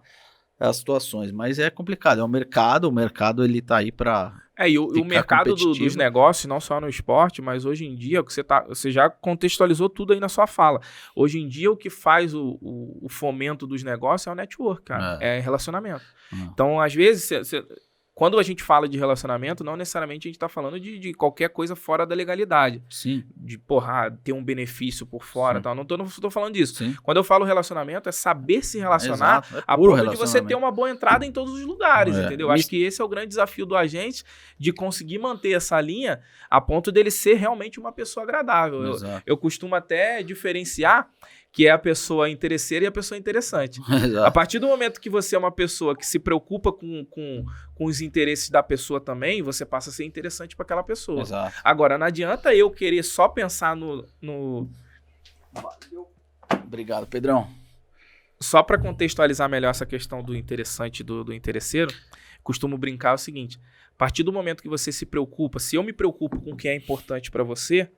as situações, mas é complicado, é o mercado ele tá aí pra e o mercado dos negócios, não só no esporte, mas hoje em dia, você já contextualizou tudo aí na sua fala. Hoje em dia, o que faz o fomento dos negócios é o network, cara. É relacionamento. Então, às vezes, quando a gente fala de relacionamento, não necessariamente a gente tá falando de qualquer coisa fora da legalidade. Sim. De, ter um benefício por fora e tal. Não tô falando disso. Sim. Quando eu falo relacionamento, é saber se relacionar a ponto de você ter uma boa entrada em todos os lugares, entendeu? Acho que esse é o grande desafio do agente, de conseguir manter essa linha a ponto dele ser realmente uma pessoa agradável. Eu costumo até diferenciar que é a pessoa interesseira e a pessoa interessante. Exato. A partir do momento que você é uma pessoa que se preocupa com os interesses da pessoa também, você passa a ser interessante para aquela pessoa. Exato. Agora, não adianta eu querer só pensar no... Obrigado, Pedrão. Só para contextualizar melhor essa questão do interessante e do interesseiro, costumo brincar o seguinte, a partir do momento que você se preocupa, se eu me preocupo com o que é importante para você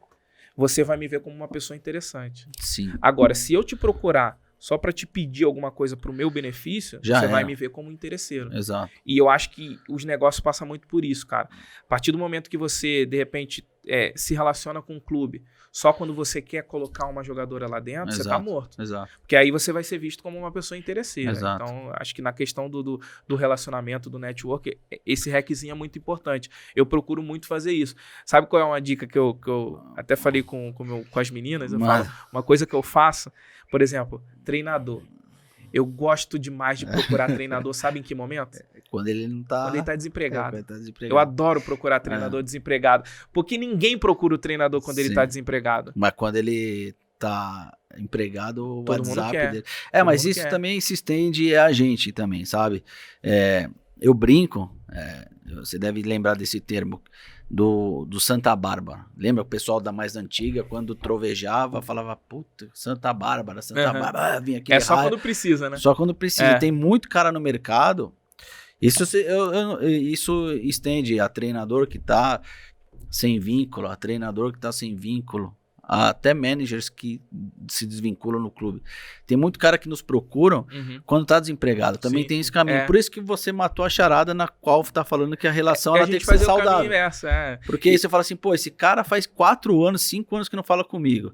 vai me ver como uma pessoa interessante. Sim. Agora, se eu te procurar só para te pedir alguma coisa pro meu benefício, você vai me ver como interesseiro. Exato. E eu acho que os negócios passam muito por isso, cara. A partir do momento que você, de repente, se relaciona com um clube só quando você quer colocar uma jogadora lá dentro, você tá morto. Exato. Porque aí você vai ser visto como uma pessoa interesseira. Exato. Então, acho que na questão do relacionamento, do network, esse hackzinho é muito importante. Eu procuro muito fazer isso. Sabe qual é uma dica que eu até falei com as meninas? Eu falo, uma coisa que eu faço, por exemplo, treinador. Eu gosto demais de procurar treinador, sabe em que momento? Quando ele não tá... Quando ele tá desempregado. Quando ele tá desempregado. Eu adoro procurar treinador desempregado. Porque ninguém procura o treinador quando ele tá desempregado. Mas quando ele tá empregado, o todo WhatsApp mundo dele... Todo mas mundo isso quer. também se estende a gente também, sabe? Eu brinco, você deve lembrar desse termo, do Santa Bárbara. Lembra o pessoal da mais antiga, quando trovejava, falava, puta, Santa Bárbara, Bárbara, vinha aqui. Só quando precisa, né? Só quando precisa. Tem muito cara no mercado. Isso estende a treinador que tá sem vínculo, a treinador que tá sem vínculo, até managers que se desvinculam no clube. Tem muito cara que nos procuram quando tá desempregado. Também tem esse caminho. Por isso que você matou a charada na qual tá falando que a relação ela tem que ser saudável. Inverso, Porque aí você fala assim, pô, esse cara faz 4 anos, 5 anos que não fala comigo.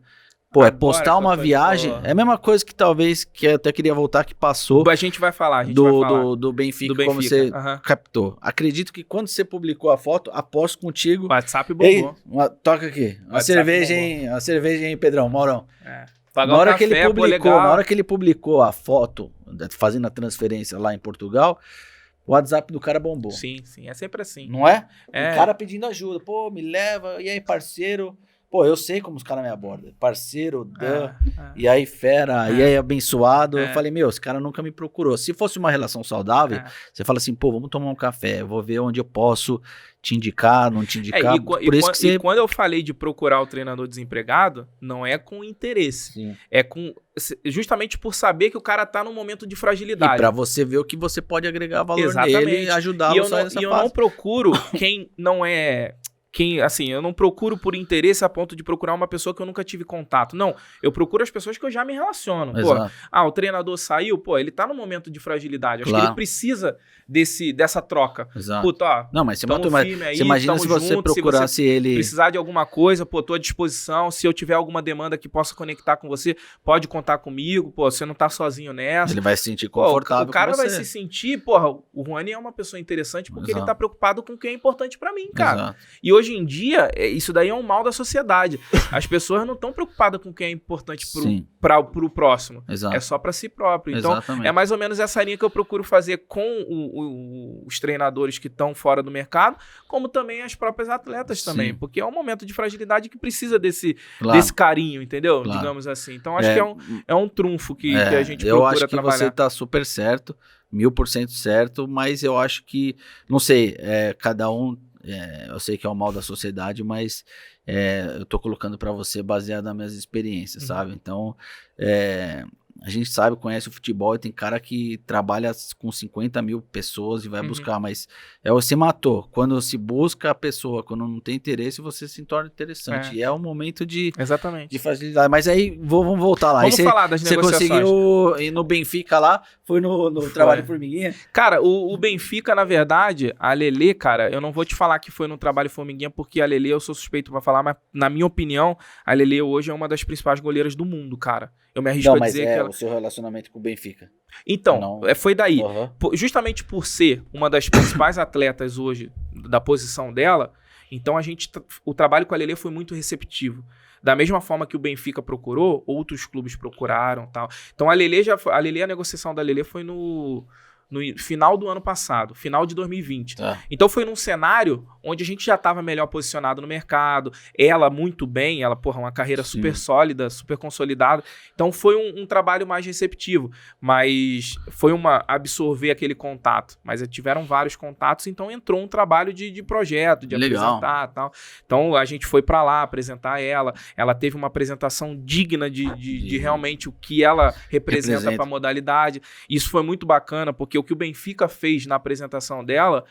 Pô, agora, postar uma viagem, é a mesma coisa que talvez, que eu até queria voltar, que passou... A gente vai falar, do Benfica, como você captou. Acredito que quando você publicou a foto, aposto contigo... WhatsApp bombou. Toca aqui. Uma cerveja, hein, Pedrão, Maurão. Na hora que ele publicou a foto, fazendo a transferência lá em Portugal, o WhatsApp do cara bombou. Sim, é sempre assim. Não é? O cara pedindo ajuda. Pô, me leva, e aí, parceiro... Pô, eu sei como os caras me abordam. Parceiro, e aí fera, e aí abençoado. Eu falei, esse cara nunca me procurou. Se fosse uma relação saudável, você fala assim, pô, vamos tomar um café, eu vou ver onde eu posso te indicar, não te indicar. E quando eu falei de procurar o treinador desempregado, não é com interesse. Sim. É justamente por saber que o cara tá num momento de fragilidade. E pra você ver o que você pode agregar valor nele e ajudá-lo a sair dessa fase. E eu não procuro quem não é... assim, eu não procuro por interesse a ponto de procurar uma pessoa que eu nunca tive contato. Não, eu procuro as pessoas que eu já me relaciono. Pô, o treinador saiu, pô, ele tá num momento de fragilidade. Acho que ele precisa dessa troca. Exato. Puta, ó, não, mas você aí, imagina se você junto, procurasse se você ele... precisar de alguma coisa, pô, tô à disposição. Se eu tiver alguma demanda que possa conectar com você, pode contar comigo. Pô, você não tá sozinho nessa. Ele vai se sentir confortável o cara com você. vai se sentir, porra, o Rony é uma pessoa interessante porque ele tá preocupado com o que é importante pra mim, cara. Exato. E hoje em dia, isso daí é um mal da sociedade. As pessoas não estão preocupadas com o que é importante pro próximo. Exato. É só pra si próprio. Então, exatamente. é mais ou menos essa linha que eu procuro fazer com os treinadores que estão fora do mercado, como também as próprias atletas também. Porque é um momento de fragilidade que precisa desse carinho, entendeu? Claro. Digamos assim. Então, acho que é um trunfo que a gente procura trabalhar. Eu acho que trabalhar. você tá super certo, 1000% certo, mas eu acho que, não sei, cada um... eu sei que é o mal da sociedade, mas eu tô colocando para você baseado nas minhas experiências, sabe? Então, a gente sabe, conhece o futebol e tem cara que trabalha com 50 mil pessoas e vai buscar, mas você matou. Quando se busca a pessoa, quando não tem interesse, você se torna interessante. E é um momento de facilidade. Mas aí, vamos voltar lá. Vamos falar das negociações. Você conseguiu ir no Benfica lá, foi no trabalho formiguinha? Cara, o Benfica, na verdade, a Lelê, cara, eu não vou te falar que foi no trabalho formiguinha, porque a Lelê, eu sou suspeito pra falar, mas na minha opinião, a Lelê hoje é uma das principais goleiras do mundo, cara. Eu me arrisco a dizer que ela... o seu relacionamento com o Benfica. Então, foi daí. Justamente por ser uma das principais atletas hoje da posição dela, então o trabalho com a Lelê foi muito receptivo. Da mesma forma que o Benfica procurou, outros clubes procuraram, tal. Então a negociação da Lelê foi no final do ano passado, final de 2020. Então foi num cenário onde a gente já estava melhor posicionado no mercado, ela muito bem, ela, uma carreira super sólida, super consolidada. Então foi um trabalho mais receptivo, mas foi absorver aquele contato. Mas tiveram vários contatos, então entrou um trabalho de projeto, de apresentar e tal. Então a gente foi para lá apresentar ela teve uma apresentação digna de realmente o que ela representa para a modalidade. Isso foi muito bacana, porque o que o Benfica fez na apresentação dela,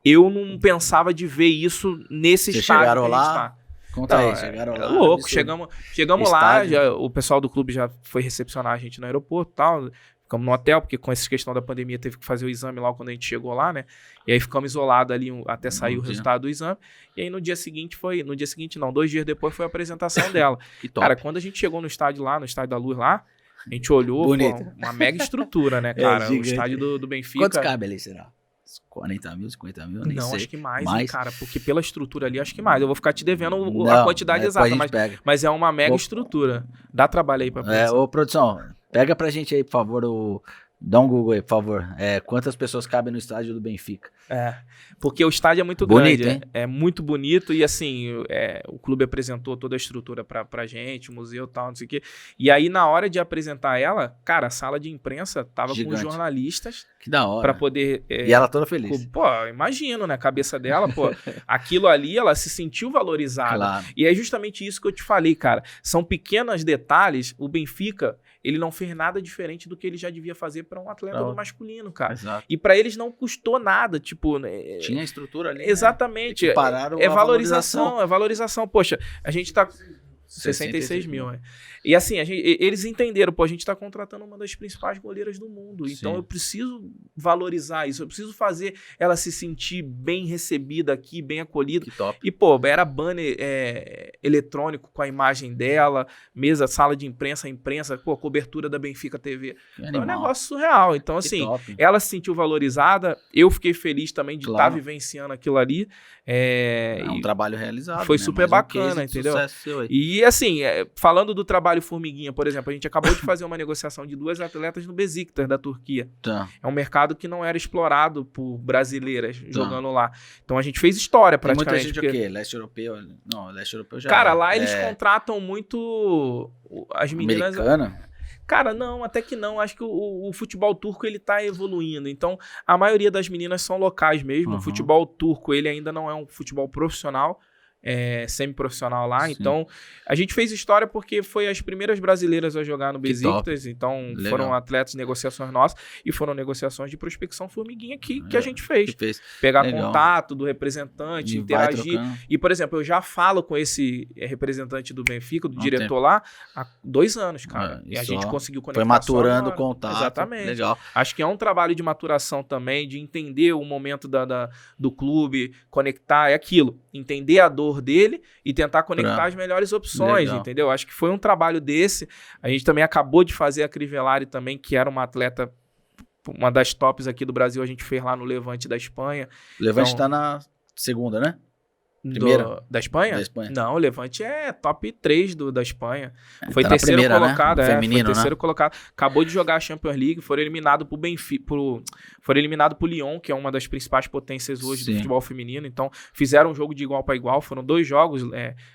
eu não pensava de ver isso nesse estádio. Chegaram lá? Conta aí, chegaram lá. Louco, chegamos lá, o pessoal do clube já foi recepcionar a gente no aeroporto e tal. Ficamos no hotel, porque com essa questão da pandemia teve que fazer o exame lá quando a gente chegou lá, né? E aí ficamos isolados ali até sair o resultado do exame. E aí no dia seguinte 2 dias depois foi a apresentação dela. Cara, quando a gente chegou no estádio da Luz lá, a gente olhou, uma mega estrutura, né, cara? O estádio do Benfica. Quantos cabe ali, será? 40 mil, 50 mil? Nem sei. Acho que mais, hein, cara, porque pela estrutura ali, acho que mais. Eu vou ficar te devendo a quantidade exata, mas é uma mega estrutura. Dá trabalho aí pra pensar. Ô, produção, pega pra gente aí, por favor, dá um Google aí, por favor. Quantas pessoas cabem no estádio do Benfica? Porque o estádio é muito bonito, grande. Hein? É muito bonito e assim, o clube apresentou toda a estrutura pra gente, o museu e tal, não sei o quê. E aí, na hora de apresentar ela, cara, a sala de imprensa tava com jornalistas. Que da hora. Pra poder... e ela toda feliz. Pô, imagino, né? A cabeça dela, aquilo ali, ela se sentiu valorizada. Claro. E é justamente isso que eu te falei, cara. São pequenos detalhes. O Benfica, ele não fez nada diferente do que ele já devia fazer para um atleta do masculino, cara. Exato. E para eles não custou nada, tipo... Tinha estrutura ali, exatamente. Né? Pararam valorização. É valorização. Poxa, a gente tá... 66 mil, E assim, eles entenderam, a gente tá contratando uma das principais goleiras do mundo, então eu preciso valorizar isso, eu preciso fazer ela se sentir bem recebida aqui, bem acolhida. Que top. E, era banner eletrônico com a imagem dela, sala de imprensa, cobertura da Benfica TV. É um negócio surreal. Então, assim, ela se sentiu valorizada, eu fiquei feliz também de estar vivenciando aquilo ali. É um trabalho realizado. Foi super bacana, entendeu? E assim, falando do trabalho formiguinha, por exemplo, a gente acabou de fazer uma negociação de 2 atletas no Besiktas, da Turquia. É um mercado que não era explorado por brasileiras jogando lá. Então a gente fez história praticamente. Tem muita gente o quê? Leste europeu? Não, leste europeu já. Cara, lá eles contratam muito as meninas... Americana? Cara, não, até que não. Acho que o futebol turco, ele tá evoluindo. Então, a maioria das meninas são locais mesmo. O futebol turco, ele ainda não é um futebol profissional. semi-profissional lá. Sim. Então, a gente fez história porque foi as primeiras brasileiras a jogar no Besiktas. Então, Legal. foram atletas, negociações nossas, e foram negociações de prospecção formiguinha que a gente fez. Pegar Legal. contato do representante, E vai interagir. trocando. E, por exemplo, eu já falo com esse representante do Benfica, do Há um diretor lá, há 2 anos, cara. É, e a isso, gente ó, conseguiu conectar Foi maturando o só agora. contato. Exatamente. Legal. Acho que é um trabalho de maturação também, de entender o momento do clube, conectar, é aquilo, entender a dor dele e tentar conectar as melhores opções, Legal. entendeu? Acho que foi um trabalho desse. A gente também acabou de fazer a Crivellari também, que era uma atleta, uma das tops aqui do Brasil, a gente fez lá no Levante da Espanha. O Levante Então, tá na segunda, né? Primeira? Da Espanha? Da Espanha. Não, o Levante é top 3 da Espanha. Foi Tá na terceiro primeira, colocado, né? foi Feminino, terceiro né? colocado. Acabou de jogar a Champions League, foram eliminados pro Benfica, foram eliminados pro Lyon, que é uma das principais potências hoje Sim. do futebol feminino. Então, fizeram um jogo de igual para igual. Foram 2 jogos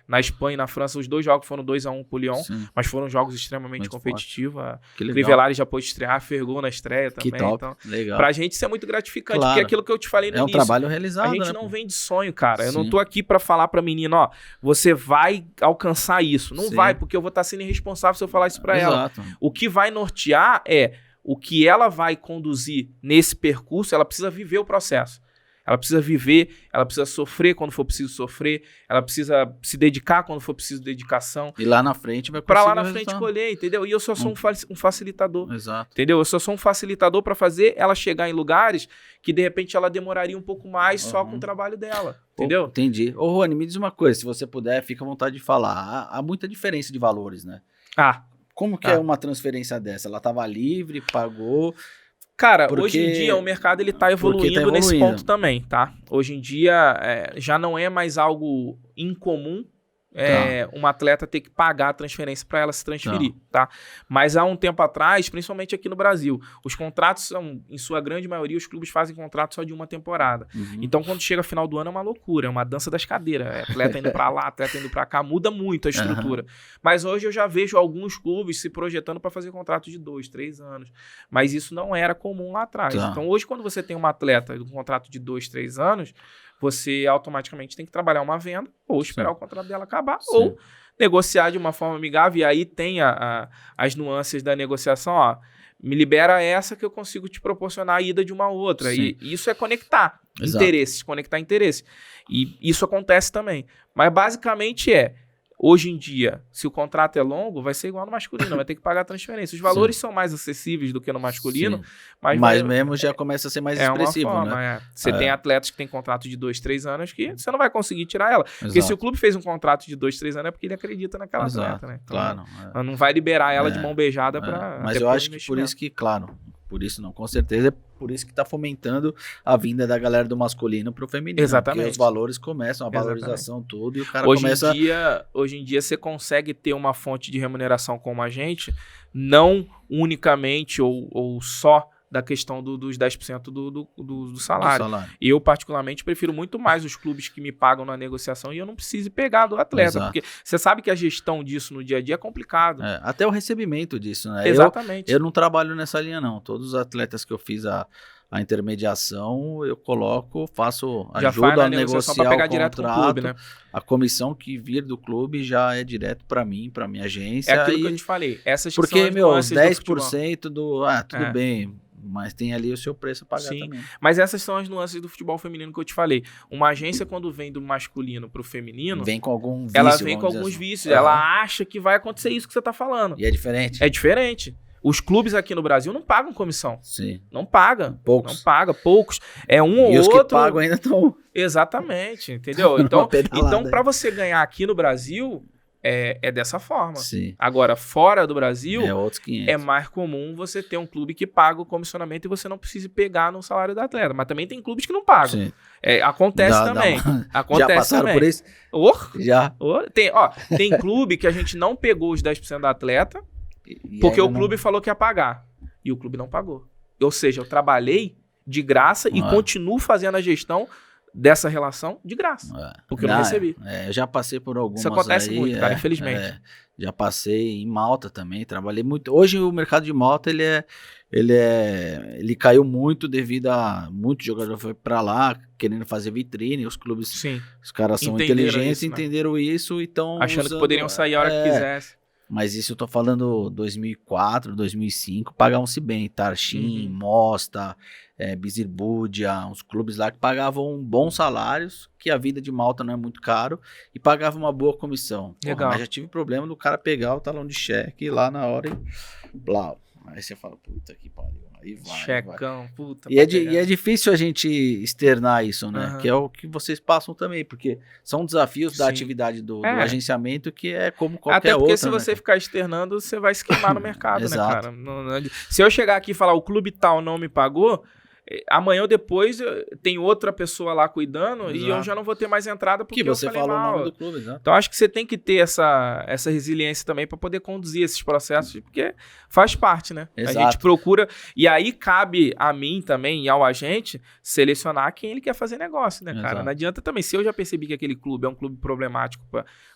na Espanha e na França. Os 2 jogos foram 2-1 pro Lyon, Sim. mas foram jogos extremamente Muito competitivos. A Que legal. Crivellari já pôde estrear, Fergou na estreia Que também. top. Então, Legal. pra gente isso é muito gratificante, Claro. porque é aquilo que eu te falei no É um início. trabalho realizado, A gente né? não vem de sonho, cara. Eu não Sim. tô aqui pra falar pra menina, ó, você vai alcançar isso. Não Sim. vai, porque eu vou estar sendo irresponsável se eu falar isso pra ela. Exato. O que vai nortear é o que ela vai conduzir nesse percurso, ela precisa viver o processo. Ela precisa viver, ela precisa sofrer quando for preciso sofrer, ela precisa se dedicar quando for preciso dedicação. E lá na frente vai Pra conseguir lá na o frente resultado. colher, entendeu? E eu só sou um facilitador. Exato. Entendeu? Eu só sou um facilitador pra fazer ela chegar em lugares que de repente ela demoraria um pouco mais só Uhum. com o trabalho dela. Entendeu? Entendi. Ô, Rony, me diz uma coisa, se você puder, fica à vontade de falar. Há muita diferença de valores, né? Como que é uma transferência dessa? Ela estava livre, pagou... Cara, Porque- hoje em dia o mercado ele tá evoluindo nesse ponto também, tá? Hoje em dia já não é mais algo incomum uma atleta ter que pagar a transferência para ela se transferir, tá? Mas há um tempo atrás, principalmente aqui no Brasil, os contratos são, em sua grande maioria, os clubes fazem contrato só de uma temporada. Uhum. Então, quando chega final do ano, é uma loucura, é uma dança das cadeiras. É atleta indo pra lá, atleta indo pra cá, muda muito a estrutura. Mas hoje eu já vejo alguns clubes se projetando para fazer contrato de 2, 3 anos. Mas isso não era comum lá atrás. Tá. Então, hoje, quando você tem uma atleta com um contrato de 2, 3 anos, você automaticamente tem que trabalhar uma venda, ou esperar o contrato dela acabar, Sim. ou negociar de uma forma amigável. E aí tem as nuances da negociação, ó. Me libera essa que eu consigo te proporcionar a ida de uma outra. Sim. E isso é conectar Exato. interesses, conectar interesses. E isso acontece também. Mas basicamente hoje em dia, se o contrato é longo, vai ser igual no masculino, vai ter que pagar a transferência. Os valores são mais acessíveis do que no masculino, Sim. mas mesmo já começa a ser mais é expressivo, uma forma, né? Você tem atletas que têm contrato de 2, 3 anos que você não vai conseguir tirar ela. Porque se o clube fez um contrato de 2, 3 anos é porque ele acredita naquela atleta, né? Então, Claro. não vai liberar ela de mão beijada para. Mas eu acho que por isso que, claro, por isso não, com certeza, é por isso que tá fomentando a vinda da galera do masculino pro feminino. Exatamente. Porque os valores começam, a Exatamente. valorização, tudo, e o cara Hoje começa... em dia você consegue ter uma fonte de remuneração como a gente, não unicamente ou só da questão dos 10% do salário. Eu, particularmente, prefiro muito mais os clubes que me pagam na negociação e eu não preciso pegar do atleta. Exato. Porque você sabe que a gestão disso no dia a dia é complicado. Até o recebimento disso, né? Exatamente. Eu não trabalho nessa linha, não. Todos os atletas que eu fiz a intermediação, eu coloco, ajudo a negociar pra pegar o direto com o contrato. clube, né? A comissão que vir do clube já é direto para mim, para minha agência. É aquilo que eu te falei. Essas que porque, são as meu, os nuances do 10% tudo bem, mas tem ali o seu preço a pagar Sim. também. Mas essas são as nuances do futebol feminino que eu te falei. Uma agência, quando vem do masculino pro feminino, Vem com algum vício, ela vem com vamos dizer alguns assim. vícios. Ela acha que vai acontecer isso que você tá falando. E é diferente? É diferente. Os clubes aqui no Brasil não pagam comissão. Sim. Não paga. Poucos. Não paga, poucos. É um ou E os outro. que pagam ainda estão... Exatamente, entendeu? Então para você ganhar aqui no Brasil, é dessa forma. Sim. Agora, fora do Brasil, É outros 500. é mais comum você ter um clube que paga o comissionamento e você não precise pegar no salário do atleta. Mas também tem clubes que não pagam. Sim. Acontece também. Acontece Já passaram também. por isso? Já. Já. Tem clube que a gente não pegou os 10% do atleta E porque ainda o clube falou que ia pagar. E o clube não pagou. Ou seja, eu trabalhei de graça e continuo fazendo a gestão dessa relação de graça. Porque eu não recebi. Eu já passei por algumas. Isso acontece aí, muito, cara, infelizmente. Já passei em Malta também, trabalhei muito. Hoje o mercado de Malta, ele caiu muito devido a muito jogador foi para lá querendo fazer vitrine, os clubes, Sim. Os caras são Entenderam inteligentes, isso, né? entenderam isso e estão achando que poderiam sair a hora que quisesse. Mas isso eu tô falando 2004, 2005, pagavam-se bem, Tarchim, Mosta, Bizirbudia, uns clubes lá que pagavam bons salários, que a vida de Malta não é muito caro, e pagavam uma boa comissão. Legal. Mas já tive problema do cara pegar o talão de cheque lá na hora e blá. Aí você fala, puta que pariu. Aí vai. Checão, puta. E é difícil a gente externar isso, né? Uhum. Que é o que vocês passam também, porque são desafios da Sim. atividade do agenciamento que é como qualquer Até porque outra, se você né? ficar externando, você vai se queimar no mercado, né, Exato. cara? Se eu chegar aqui e falar o clube tal não me pagou, amanhã ou depois tem outra pessoa lá cuidando e eu Exato. já não vou ter mais entrada porque Que você eu falei fala mal. o nome do clube, exato. Então acho que você tem que ter essa resiliência também para poder conduzir esses processos, porque faz parte, né? Exato. A gente procura, e aí cabe a mim também e ao agente selecionar quem ele quer fazer negócio, né, cara? Exato. Não adianta também, se eu já percebi que aquele clube é um clube problemático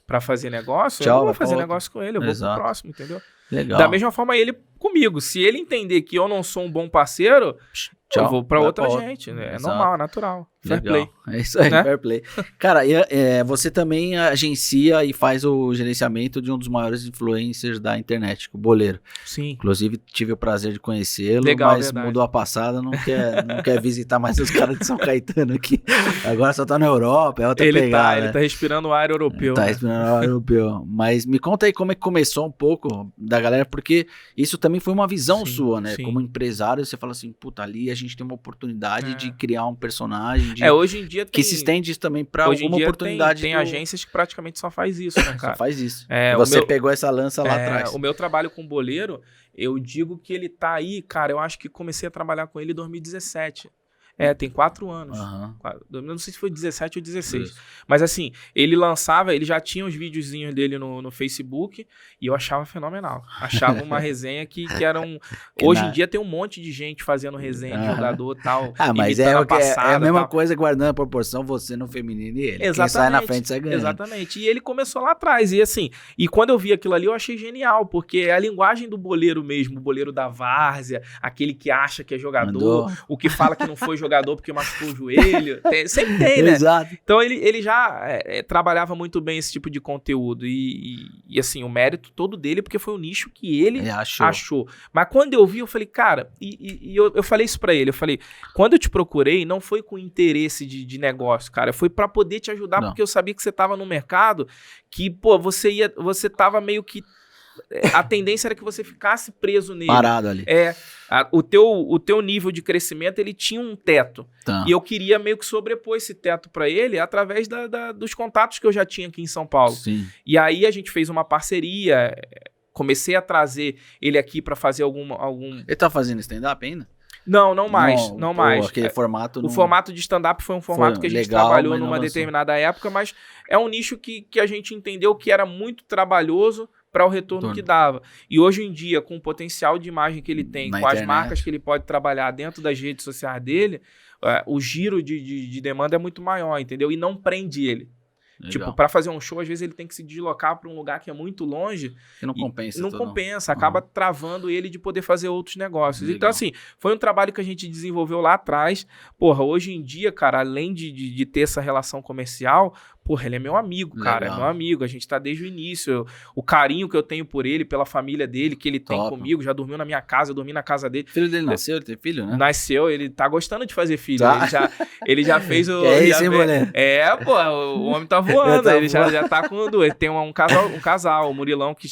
para fazer negócio, Tchau, eu não vou vai fazer pra negócio com ele, eu vou Exato. pro próximo, entendeu? Legal. Da mesma forma ele comigo, se ele entender que eu não sou um bom parceiro, Tchau, eu vou pra vai outra pra outro. gente, né? É Exato. normal, é natural. Fair Legal. play. É isso aí, Né? fair play. Cara, você também agencia e faz o gerenciamento de um dos maiores influencers da internet, o Boleiro. Sim. Inclusive, tive o prazer de conhecê-lo, Legal, mas verdade. mudou a passada, não quer visitar mais os caras de São Caetano aqui. Agora só tá na Europa, é outra pegada. Ele tá respirando o ar europeu. Tá né? respirando o ar europeu. Mas me conta aí como é que começou um pouco da galera, porque isso também foi uma visão Sim, sua, né? sim. Como empresário, você fala assim, puta, ali a gente tem uma oportunidade É. de criar um personagem Hoje em dia tem... que se estende isso também pra hoje em alguma dia oportunidade. tem agências que praticamente só faz isso, né, Só cara? faz isso. É, E o você meu- pegou essa lança lá atrás. O meu trabalho com boleiro, eu digo que ele tá aí, cara, eu acho que comecei a trabalhar com ele em 2017. Tem 4 anos. Aham. Eu não sei se foi 17 ou 16. Isso. Mas assim, ele já tinha os videozinhos dele no Facebook e eu achava fenomenal. Achava uma resenha que era um... Hoje em dia tem um monte de gente fazendo resenha de Aham. jogador e tal. Mas imitando é a passada, a mesma tal. coisa guardando a proporção você no feminino e ele. Exatamente. Quem sai na frente sai ganhando. Exatamente. E ele começou lá atrás. E assim, quando eu vi aquilo ali, eu achei genial, porque é a linguagem do boleiro mesmo, o boleiro da várzea, aquele que acha que é jogador, Mandou. o que fala que não foi jogador porque machucou o joelho. Sempre tem, né? Exato. Então ele já trabalhava muito bem esse tipo de conteúdo. E assim, o mérito todo dele, porque foi o nicho que ele achou. Mas quando eu vi, eu falei, cara, eu falei isso pra ele, eu falei, quando eu te procurei, não foi com interesse de negócio, cara, foi pra poder te ajudar, Não. porque eu sabia que você tava no mercado, que, pô, você tava meio que, a tendência era que você ficasse preso nele. Parado ali. O teu nível de crescimento, ele tinha um teto. Tá. E eu queria meio que sobrepor esse teto pra ele através dos contatos que eu já tinha aqui em São Paulo. Sim. E aí a gente fez uma parceria, comecei a trazer ele aqui pra fazer algum... Ele tá fazendo stand-up ainda? Não mais, não mais. Aquele formato. O formato de stand-up foi um formato Foi que a gente legal, trabalhou mas não numa lançou. determinada época, mas é um nicho que a gente entendeu que era muito trabalhoso para o retorno que dava. E hoje em dia, com o potencial de imagem que ele tem, Na com as internet. marcas que ele pode trabalhar dentro das redes sociais dele, o giro de demanda é muito maior, entendeu? E não prende ele. Legal. Tipo, para fazer um show, às vezes ele tem que se deslocar para um lugar que é muito longe. Que não compensa. Não tudo. compensa, acaba travando ele de poder fazer outros negócios. Legal. Então, assim, foi um trabalho que a gente desenvolveu lá atrás. Porra, hoje em dia, cara, além de ter essa relação comercial, porra, ele é meu amigo, cara. Legal. É meu amigo. A gente tá desde o início. O carinho que eu tenho por ele, pela família dele, que ele tem Top. comigo, já dormiu na minha casa, eu dormi na casa dele. O filho dele nasceu, ele tem filho, né? Nasceu, ele tá gostando de fazer filho. Tá. Ele já fez o. É já isso, hein, fez- Boleiro? Pô, o homem tá voando. tá Ele voando. já tá com duas. Tem um casal, o Murilão, que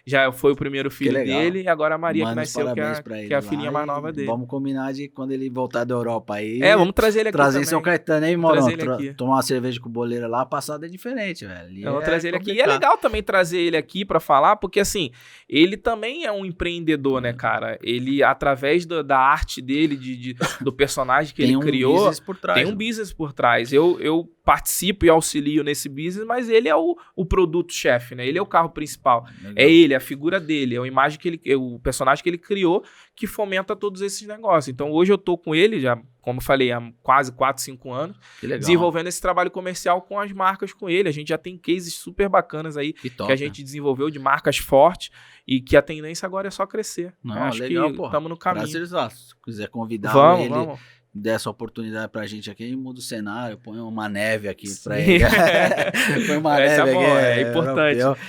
já foi o primeiro filho legal. dele, e agora a Maria, Manda que os nasceu, parabéns pra ele que é a lá filhinha mais e nova dele. Vamos combinar de quando ele voltar da Europa aí. Vamos trazer ele aqui Trazer em também. São Caetano, hein, Vamos Morão? trazer ele aqui. Tomar uma cerveja com o Boleiro lá, a passada é diferente, velho. Ali Eu vou trazer ele aqui. E é complicado. legal também trazer ele aqui pra falar, porque assim, ele também é um empreendedor, né, cara? Ele, através da arte dele, do personagem que Tem ele um criou, business por trás. tem um business por trás. Eu participo e auxilio nesse business, mas ele é o produto-chefe, né? Ele é o carro principal. Legal. É ele, a figura dele, é a imagem o personagem que ele criou que fomenta todos esses negócios. Então, hoje eu tô com ele, já, como eu falei, há quase 4, 5 anos, Que legal. desenvolvendo esse trabalho comercial com as marcas com ele. A gente já tem cases super bacanas aí Que top, que a gente desenvolveu de marcas fortes e que a tendência agora é só crescer. Não, Eu acho legal, que porra. estamos no caminho. Prazerzaço. Se quiser convidar Vamos. der essa oportunidade pra gente aqui, muda o cenário, põe uma neve aqui pra Sim. ele. Põe uma Essa neve é bom, aqui. é importante. europeu.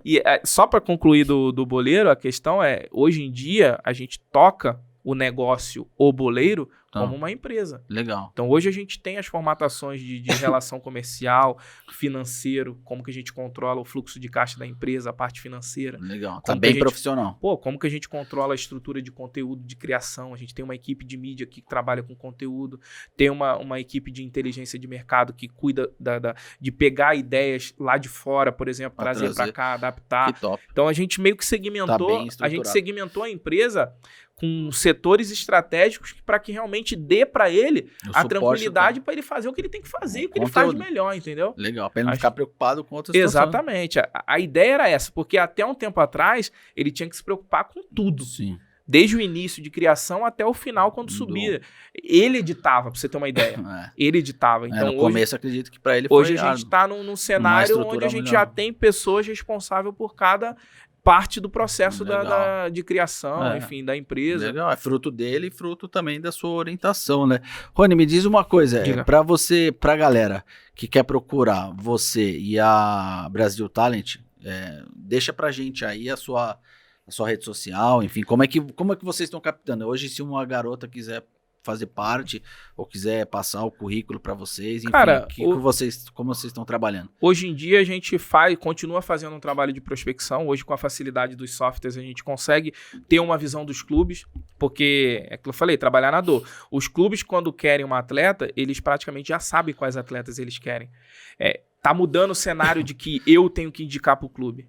E só para concluir do boleiro, a questão é, hoje em dia, a gente toca o negócio, o boleiro, como uma empresa. Legal. Então, hoje a gente tem as formatações de relação comercial, financeiro, como que a gente controla o fluxo de caixa da empresa, a parte financeira. Legal. Tá Como bem que a gente- profissional. Como que a gente controla a estrutura de conteúdo, de criação. A gente tem uma equipe de mídia aqui que trabalha com conteúdo, tem uma equipe de inteligência de mercado que cuida de pegar ideias lá de fora, por exemplo, Pra trazer para trazer. cá, adaptar. Que top. Então, a gente meio que Tá segmentou, bem a gente estruturado. segmentou a empresa com setores estratégicos para que realmente dê para ele O a suporte tranquilidade para ele fazer o que ele tem que fazer e o que ele faz de Conteúdo. melhor, entendeu? Legal. Pra ele não Acho- ficar preocupado com outras situações. Exatamente. A ideia era essa, porque até um tempo atrás ele tinha que se preocupar com tudo. Sim. Desde o início de criação até o final, quando subia. Ele editava, pra você ter uma ideia. É. Ele editava. Então, Então, no hoje, começo, acredito que pra ele hoje foi a gente está num cenário estrutura onde a gente melhor. já tem pessoas responsáveis por cada parte do processo Legal. de criação, É. enfim, da empresa. Legal, é fruto dele e fruto também da sua orientação, né? Rony, me diz uma coisa, Diga. pra você, pra galera que quer procurar você e a Brasil Talent, deixa pra gente aí a sua rede social, enfim, como é que vocês estão captando? Hoje, se uma garota quiser fazer parte ou quiser passar o currículo pra vocês, enfim, Cara, como vocês estão trabalhando? Hoje em dia a gente continua fazendo um trabalho de prospecção. Hoje, com a facilidade dos softwares, a gente consegue ter uma visão dos clubes, porque, é que eu falei, trabalhar na dor. Os clubes, quando querem uma atleta, eles praticamente já sabem quais atletas eles querem. Tá mudando o cenário de que eu tenho que indicar pro clube.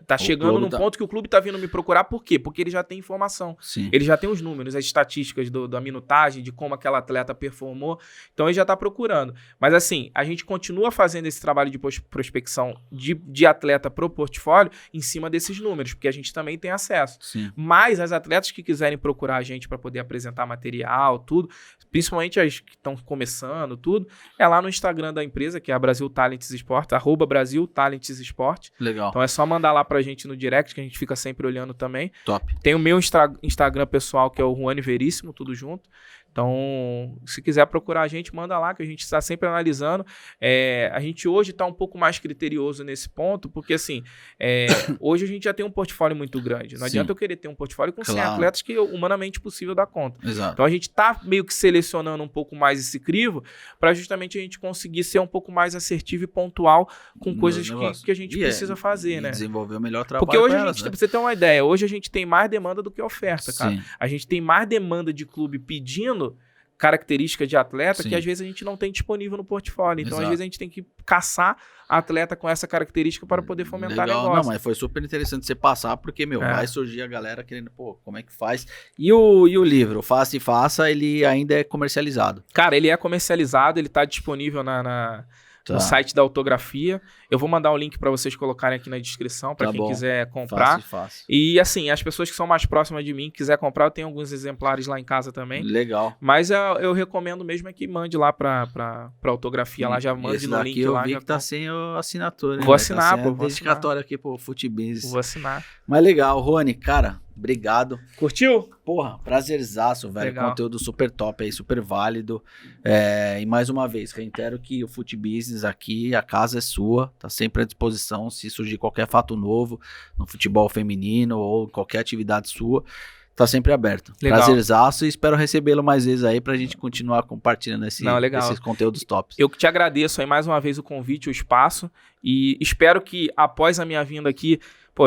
Tá chegando clube num ponto que o clube tá vindo me procurar, por quê? Porque ele já tem informação. Sim. Ele já tem os números, as estatísticas da minutagem, de como aquela atleta performou. Então, ele já está procurando. Mas, assim, a gente continua fazendo esse trabalho de prospecção de atleta pro portfólio em cima desses números, porque a gente também tem acesso. Sim. Mas as atletas que quiserem procurar a gente para poder apresentar material, tudo, principalmente as que estão começando, tudo, é lá no Instagram da empresa, que é a Brasil Talents Sport, @BrasilTalents Sport. Legal. Então, é só mandar lá pra gente no direct, que a gente fica sempre olhando também. Top. Tem o meu Instagram pessoal, que é o Juane Veríssimo, tudo junto. Então, se quiser procurar a gente, manda lá, que a gente está sempre analisando. A gente hoje está um pouco mais criterioso nesse ponto, porque assim, hoje a gente já tem um portfólio muito grande. Não Sim. adianta eu querer ter um portfólio com 100 Claro. atletas que é humanamente possível dar conta. Exato. Então a gente está meio que selecionando um pouco mais esse crivo para justamente a gente conseguir ser um pouco mais assertivo e pontual com coisas que a gente precisa fazer, né? Desenvolver o melhor trabalho. Porque hoje pra a elas, gente, né? pra você ter uma ideia, hoje a gente tem mais demanda do que oferta, cara. Sim. A gente tem mais demanda de clube pedindo característica de atleta Sim. que às vezes a gente não tem disponível no portfólio. Então, Exato. às vezes, a gente tem que caçar atleta com essa característica para poder fomentar Legal. negócio. Não, mas foi super interessante você passar, porque, É. vai surgir a galera querendo, como é que faz? E o livro, Faça e Faça, ele ainda é comercializado. Cara, ele é comercializado, ele está disponível no site da Autografia. Eu vou mandar o link para vocês colocarem aqui na descrição, para Tá quem bom. quiser comprar. Faça e Faça. E assim, as pessoas que são mais próximas de mim, quiser comprar, eu tenho alguns exemplares lá em casa também. Legal. Mas eu recomendo mesmo é que mande lá pra autografia, lá já mande Esse no daqui link eu lá. vi já que tá sem a assinatura. Vou né? assinar, tá sem pô, a vou dedicatória aqui pro Footbiz. Vou assinar. Mas legal, Rony, cara, obrigado. Curtiu? Porra, prazerzaço, velho. Legal. Conteúdo super top aí, super válido. E mais uma vez, reitero que o Foot Business aqui, a casa é sua, tá sempre à disposição. Se surgir qualquer fato novo no futebol feminino ou qualquer atividade sua, tá sempre aberto. Legal. Prazerzaço e espero recebê-lo mais vezes aí pra gente continuar compartilhando esses conteúdos tops. Eu que te agradeço aí mais uma vez o convite, o espaço, e espero que após a minha vinda aqui,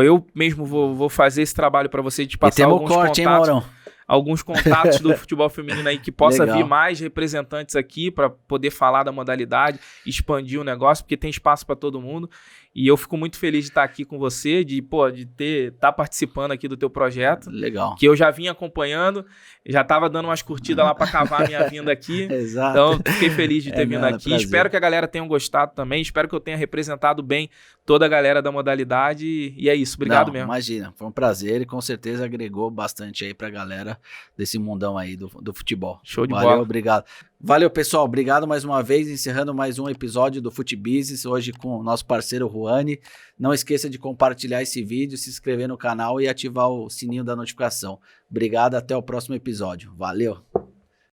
eu mesmo vou fazer esse trabalho para você, de passar alguns corte, hein, contatos. Maurão? Alguns contatos do futebol feminino aí que possa Legal. vir mais representantes aqui para poder falar da modalidade, expandir o negócio, porque tem espaço para todo mundo. E eu fico muito feliz de estar aqui com você, de estar participando aqui do teu projeto. Legal. Que eu já vim acompanhando, já estava dando umas curtidas lá para cavar a minha vinda aqui. Exato. Então, fiquei feliz de ter vindo aqui. Prazer. Espero que a galera tenha gostado também. Espero que eu tenha representado bem toda a galera da modalidade. E é isso. Obrigado mesmo. Imagina, foi um prazer e com certeza agregou bastante aí pra galera desse mundão aí do futebol. Show de bola. Valeu, obrigado. Valeu, pessoal. Obrigado mais uma vez, encerrando mais um episódio do FutBusiness, hoje com o nosso parceiro Ruani. Não esqueça de compartilhar esse vídeo, se inscrever no canal e ativar o sininho da notificação. Obrigado, até o próximo episódio. Valeu!